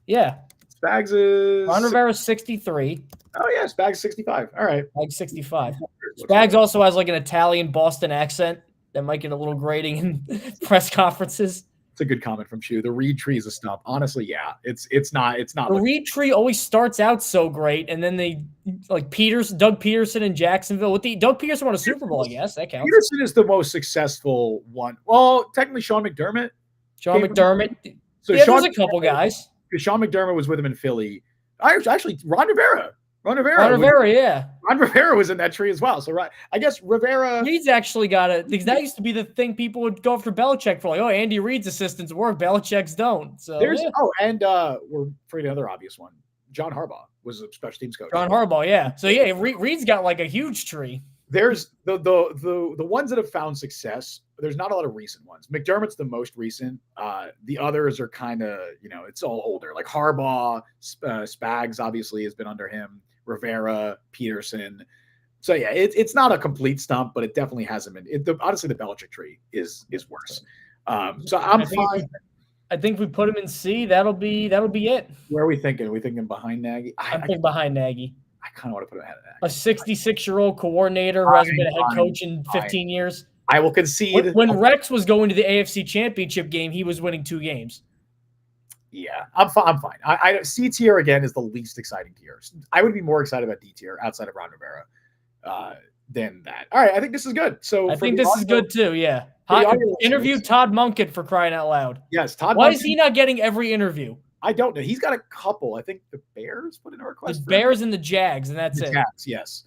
Yeah. Spags is Ron Rivera's 63. Oh yeah, Spags is 65. All right, like 65. Spags also has like an Italian Boston accent that might get a little grating in press conferences. It's a good comment from Chu. The Reed tree is a stump. Honestly, yeah, it's not. The Reed tree always starts out so great, and then they like Doug Peterson in Jacksonville. Doug Peterson won a Super Bowl, I guess that counts. Peterson is the most successful one. Well, technically, Sean McDermott. So Sean, there's a couple guys. Because Sean McDermott was with him in Philly. Actually, Ron Rivera, yeah. Ron Rivera was in that tree as well. So I guess Rivera. Reed's actually got it because that used to be the thing people would go after Belichick for, like, oh, Andy Reid's assistants work, Belichick's don't. So we're forgetting another obvious one. John Harbaugh was a special teams coach. John Harbaugh, yeah. So yeah, Reed's got like a huge tree. There's the ones that have found success. There's not a lot of recent ones. McDermott's the most recent. The others are kind of, it's all older. Like Harbaugh, Spags obviously has been under him. Rivera, Peterson. So yeah, it's not a complete stump, but it definitely hasn't been. Honestly, the Belichick tree is worse. So I'm fine. I think if we put him in C, that'll be it. Where are we thinking? Are we thinking behind Nagy? I'm thinking behind Nagy. I kind of want to put him ahead of Nagy. A 66-year-old coordinator who hasn't been a head coach in 15 years. I will concede. When Rex was going to the AFC Championship game, he was winning 2 games. Yeah, I'm fine. C tier again is the least exciting tier. I would be more excited about D tier outside of Ron Rivera than that. All right, I think this is good. So I think this is good too. Yeah. Interview Todd Monken, for crying out loud. Yes, Todd. Why is he not getting every interview? I don't know. He's got a couple. I think the Bears put in a request. The Bears and the Jags, and that's it. Jags, yes.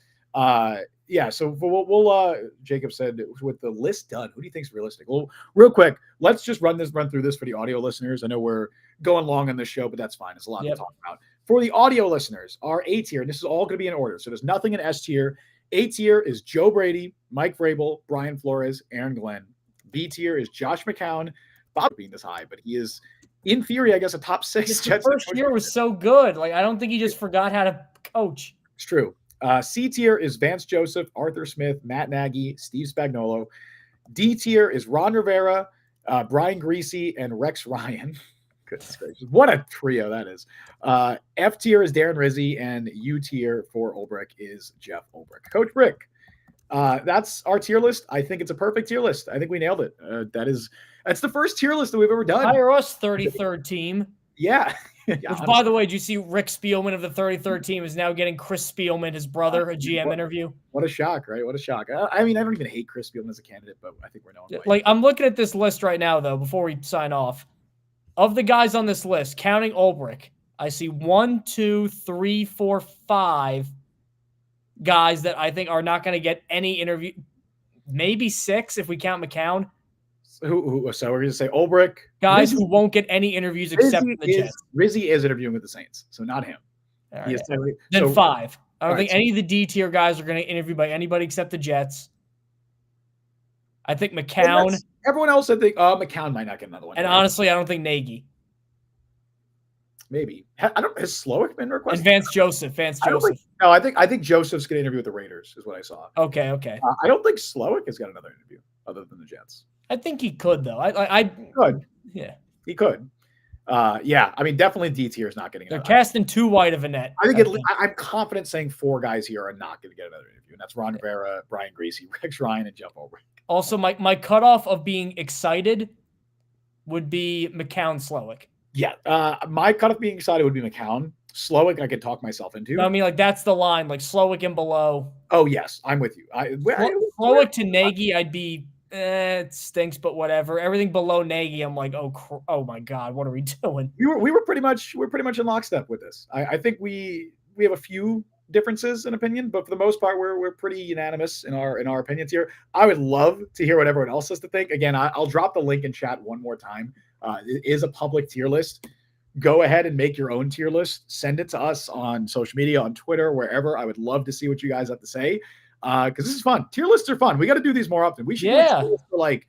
Yeah. So we'll Jacob said with the list done, who do you think is realistic? Well, real quick, let's just run through this for the audio listeners. I know we're going long on this show, but that's fine. It's a lot to talk about. For the audio listeners, our A tier, and this is all going to be in order. So there's nothing in S tier. A tier is Joe Brady, Mike Vrabel, Brian Flores, Aaron Glenn. B tier is Josh McCown. Bob being this high, but he is, in theory, I guess, a top 6. The first year was so good. Like, I don't think he just forgot how to coach. It's true. C tier is Vance Joseph, Arthur Smith, Matt Nagy, Steve Spagnuolo. D tier is Ron Rivera, Brian Griese, and Rex Ryan. Goodness gracious. What a trio that is. F tier is Darren Rizzy, and U tier for Ulbrich is Jeff Ulbrich. Coach Brick. That's our tier list. I think it's a perfect tier list. I think we nailed it. That's the first tier list that we've ever done. Hire us, 33rd team. Yeah. Which, by the way, did you see Rick Spielman of the 33rd team is now getting Chris Spielman, his brother, a GM interview? What a shock, right? What a shock. I mean, I don't even hate Chris Spielman as a candidate, but I think we're known. Like, I'm looking at this list right now, though, before we sign off. Of the guys on this list, counting Ulbrich, I see 1, 2, 3, 4, 5 guys that I think are not going to get any interview. Maybe 6 if we count McCown. So we're going to say Ulbrich. Guys who won't get any interviews except for the Jets. Rizzy is interviewing with the Saints, so not him. Right. Then 5. I don't think any of the D tier guys are going to interview by anybody except the Jets. I think McCown. Everyone else, I think McCown might not get another one. And honestly, I don't think Nagy. Maybe. Has Slowick been requested? And Vance Joseph. I think Joseph's going to interview with the Raiders is what I saw. Okay. I don't think Slowick has got another interview other than the Jets. I think he could, though. He could. Yeah. He could. Yeah. I mean, definitely D tier is not getting another. They're casting too wide of a net. I'm confident saying 4 guys here are not going to get another interview, and that's Ron Rivera, Brian Griese, Rex Ryan, and Jeff Ulbrich. Also, my cutoff of being excited would be McCown, Slowick. Yeah. My cutoff being excited would be McCown. Slowick, I could talk myself into. I mean, like, that's the line, like Slowick and below. Oh, yes. I'm with you. Slowick to Nagy, I'd be, it stinks, but whatever. Everything below Nagy, I'm like, oh my God, what are we doing? We're pretty much in lockstep with this. I think we have a few differences in opinion, but for the most part, we're pretty unanimous in our opinions here. I would love to hear what everyone else has to think. Again, I'll drop the link in chat one more time. It is a public tier list. Go ahead and make your own tier list. Send it to us on social media, on Twitter, wherever. I would love to see what you guys have to say because this is fun. Tier lists are fun. We got to do these more often. We should do for like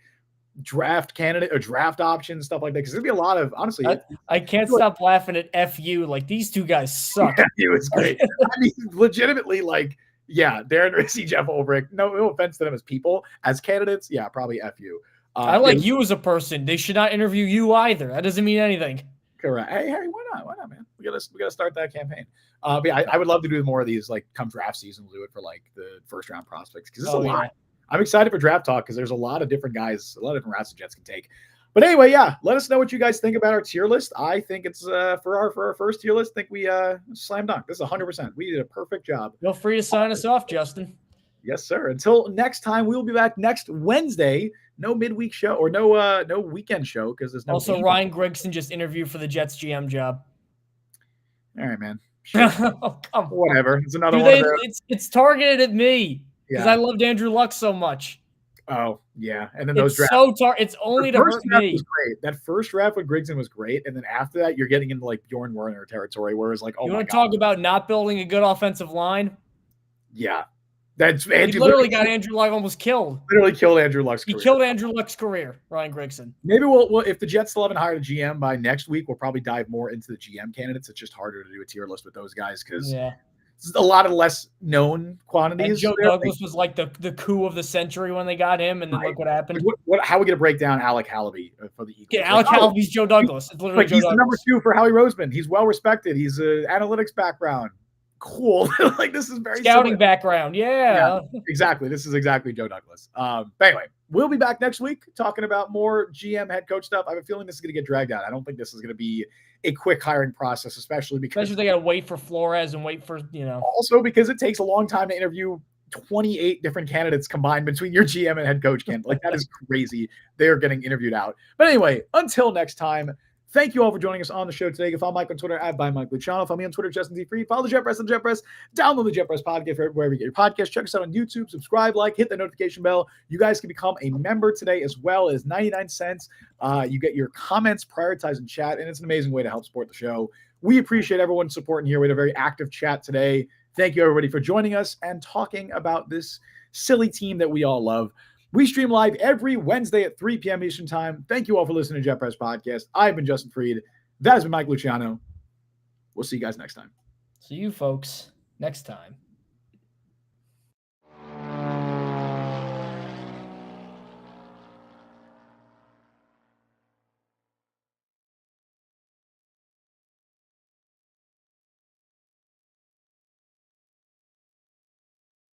draft candidate or draft options, stuff like that. Because there'd be a lot of, honestly. I can't stop laughing at FU. Like, these two guys suck. FU is great. I mean, legitimately, like, yeah, Darren Rizzy, Jeff Ulbrich. No offense to them as people. As candidates, yeah, probably FU. I like you as a person. They should not interview you either. That doesn't mean anything. Correct. Hey, Harry, why not, man? We gotta start that campaign. But yeah, I would love to do more of these. Like, come draft season, we'll do it for like the first round prospects because it's a lot. I'm excited for draft talk because there's a lot of different guys, a lot of different routes the Jets can take. But anyway, yeah, let us know what you guys think about our tier list. I think it's for our first tier list. I think we slam dunk. This is 100%. We did a perfect job. Feel free to sign us off, Justin. Yes, sir. Until next time, we will be back next Wednesday. No midweek show or no weekend show because there's no. Also, game. Ryan Grigson just interviewed for the Jets GM job. All right, man. Sure. Oh, whatever. It's another one. It's targeted at me because Yeah. I loved Andrew Luck so much. Oh yeah, and then those drafts. It's only to hurt me. Was great. That first draft with Grigson was great, and then after that, you're getting into like Bjorn Werner territory, where it's like, oh, you want to talk about not building a good offensive line? Yeah, he literally got Andrew Luck almost killed. Literally killed Andrew Luck's career. He killed Andrew Luck's career, Ryan Grigson. Maybe we'll if the Jets still haven't hired a GM by next week, we'll probably dive more into the GM candidates. It's just harder to do a tier list with those guys because a lot of less known quantities. And Joe Douglas was like the coup of the century when they got him, and then look what happened. How are we going to break down Alec Hallaby for the Eagles? Yeah, Alec Hallaby's Joe Douglas. It's literally he's the number 2 for Howie Roseman. He's well respected. He's an analytics background. Cool. Like this is very scouting background. Yeah, exactly. This is exactly Joe Douglas. But anyway, we'll be back next week talking about more GM head coach stuff. I have a feeling this is going to get dragged out. I don't think this is going to be a quick hiring process, especially because they got to wait for Flores and wait for Also because it takes a long time to interview 28 different candidates combined between your GM and head coach candidate. Like that is crazy. They're getting interviewed out. But anyway, until next time. Thank you all for joining us on the show today. You can follow Mike on Twitter at @ByMikeLuciano. Follow me on Twitter, Justin Z. Fried. Follow the Jet Press on Jet Press. Download the Jet Press podcast wherever you get your podcast. Check us out on YouTube. Subscribe, hit the notification bell. You guys can become a member today as well as 99 cents. You get your comments prioritized in chat, and it's an amazing way to help support the show. We appreciate everyone's support in here. We had a very active chat today. Thank you, everybody, for joining us and talking about this silly team that we all love. We stream live every Wednesday at 3 p.m. Eastern Time. Thank you all for listening to Jet Press Podcast. I've been Justin Fried. That has been Mike Luciano. We'll see you guys next time. See you folks next time.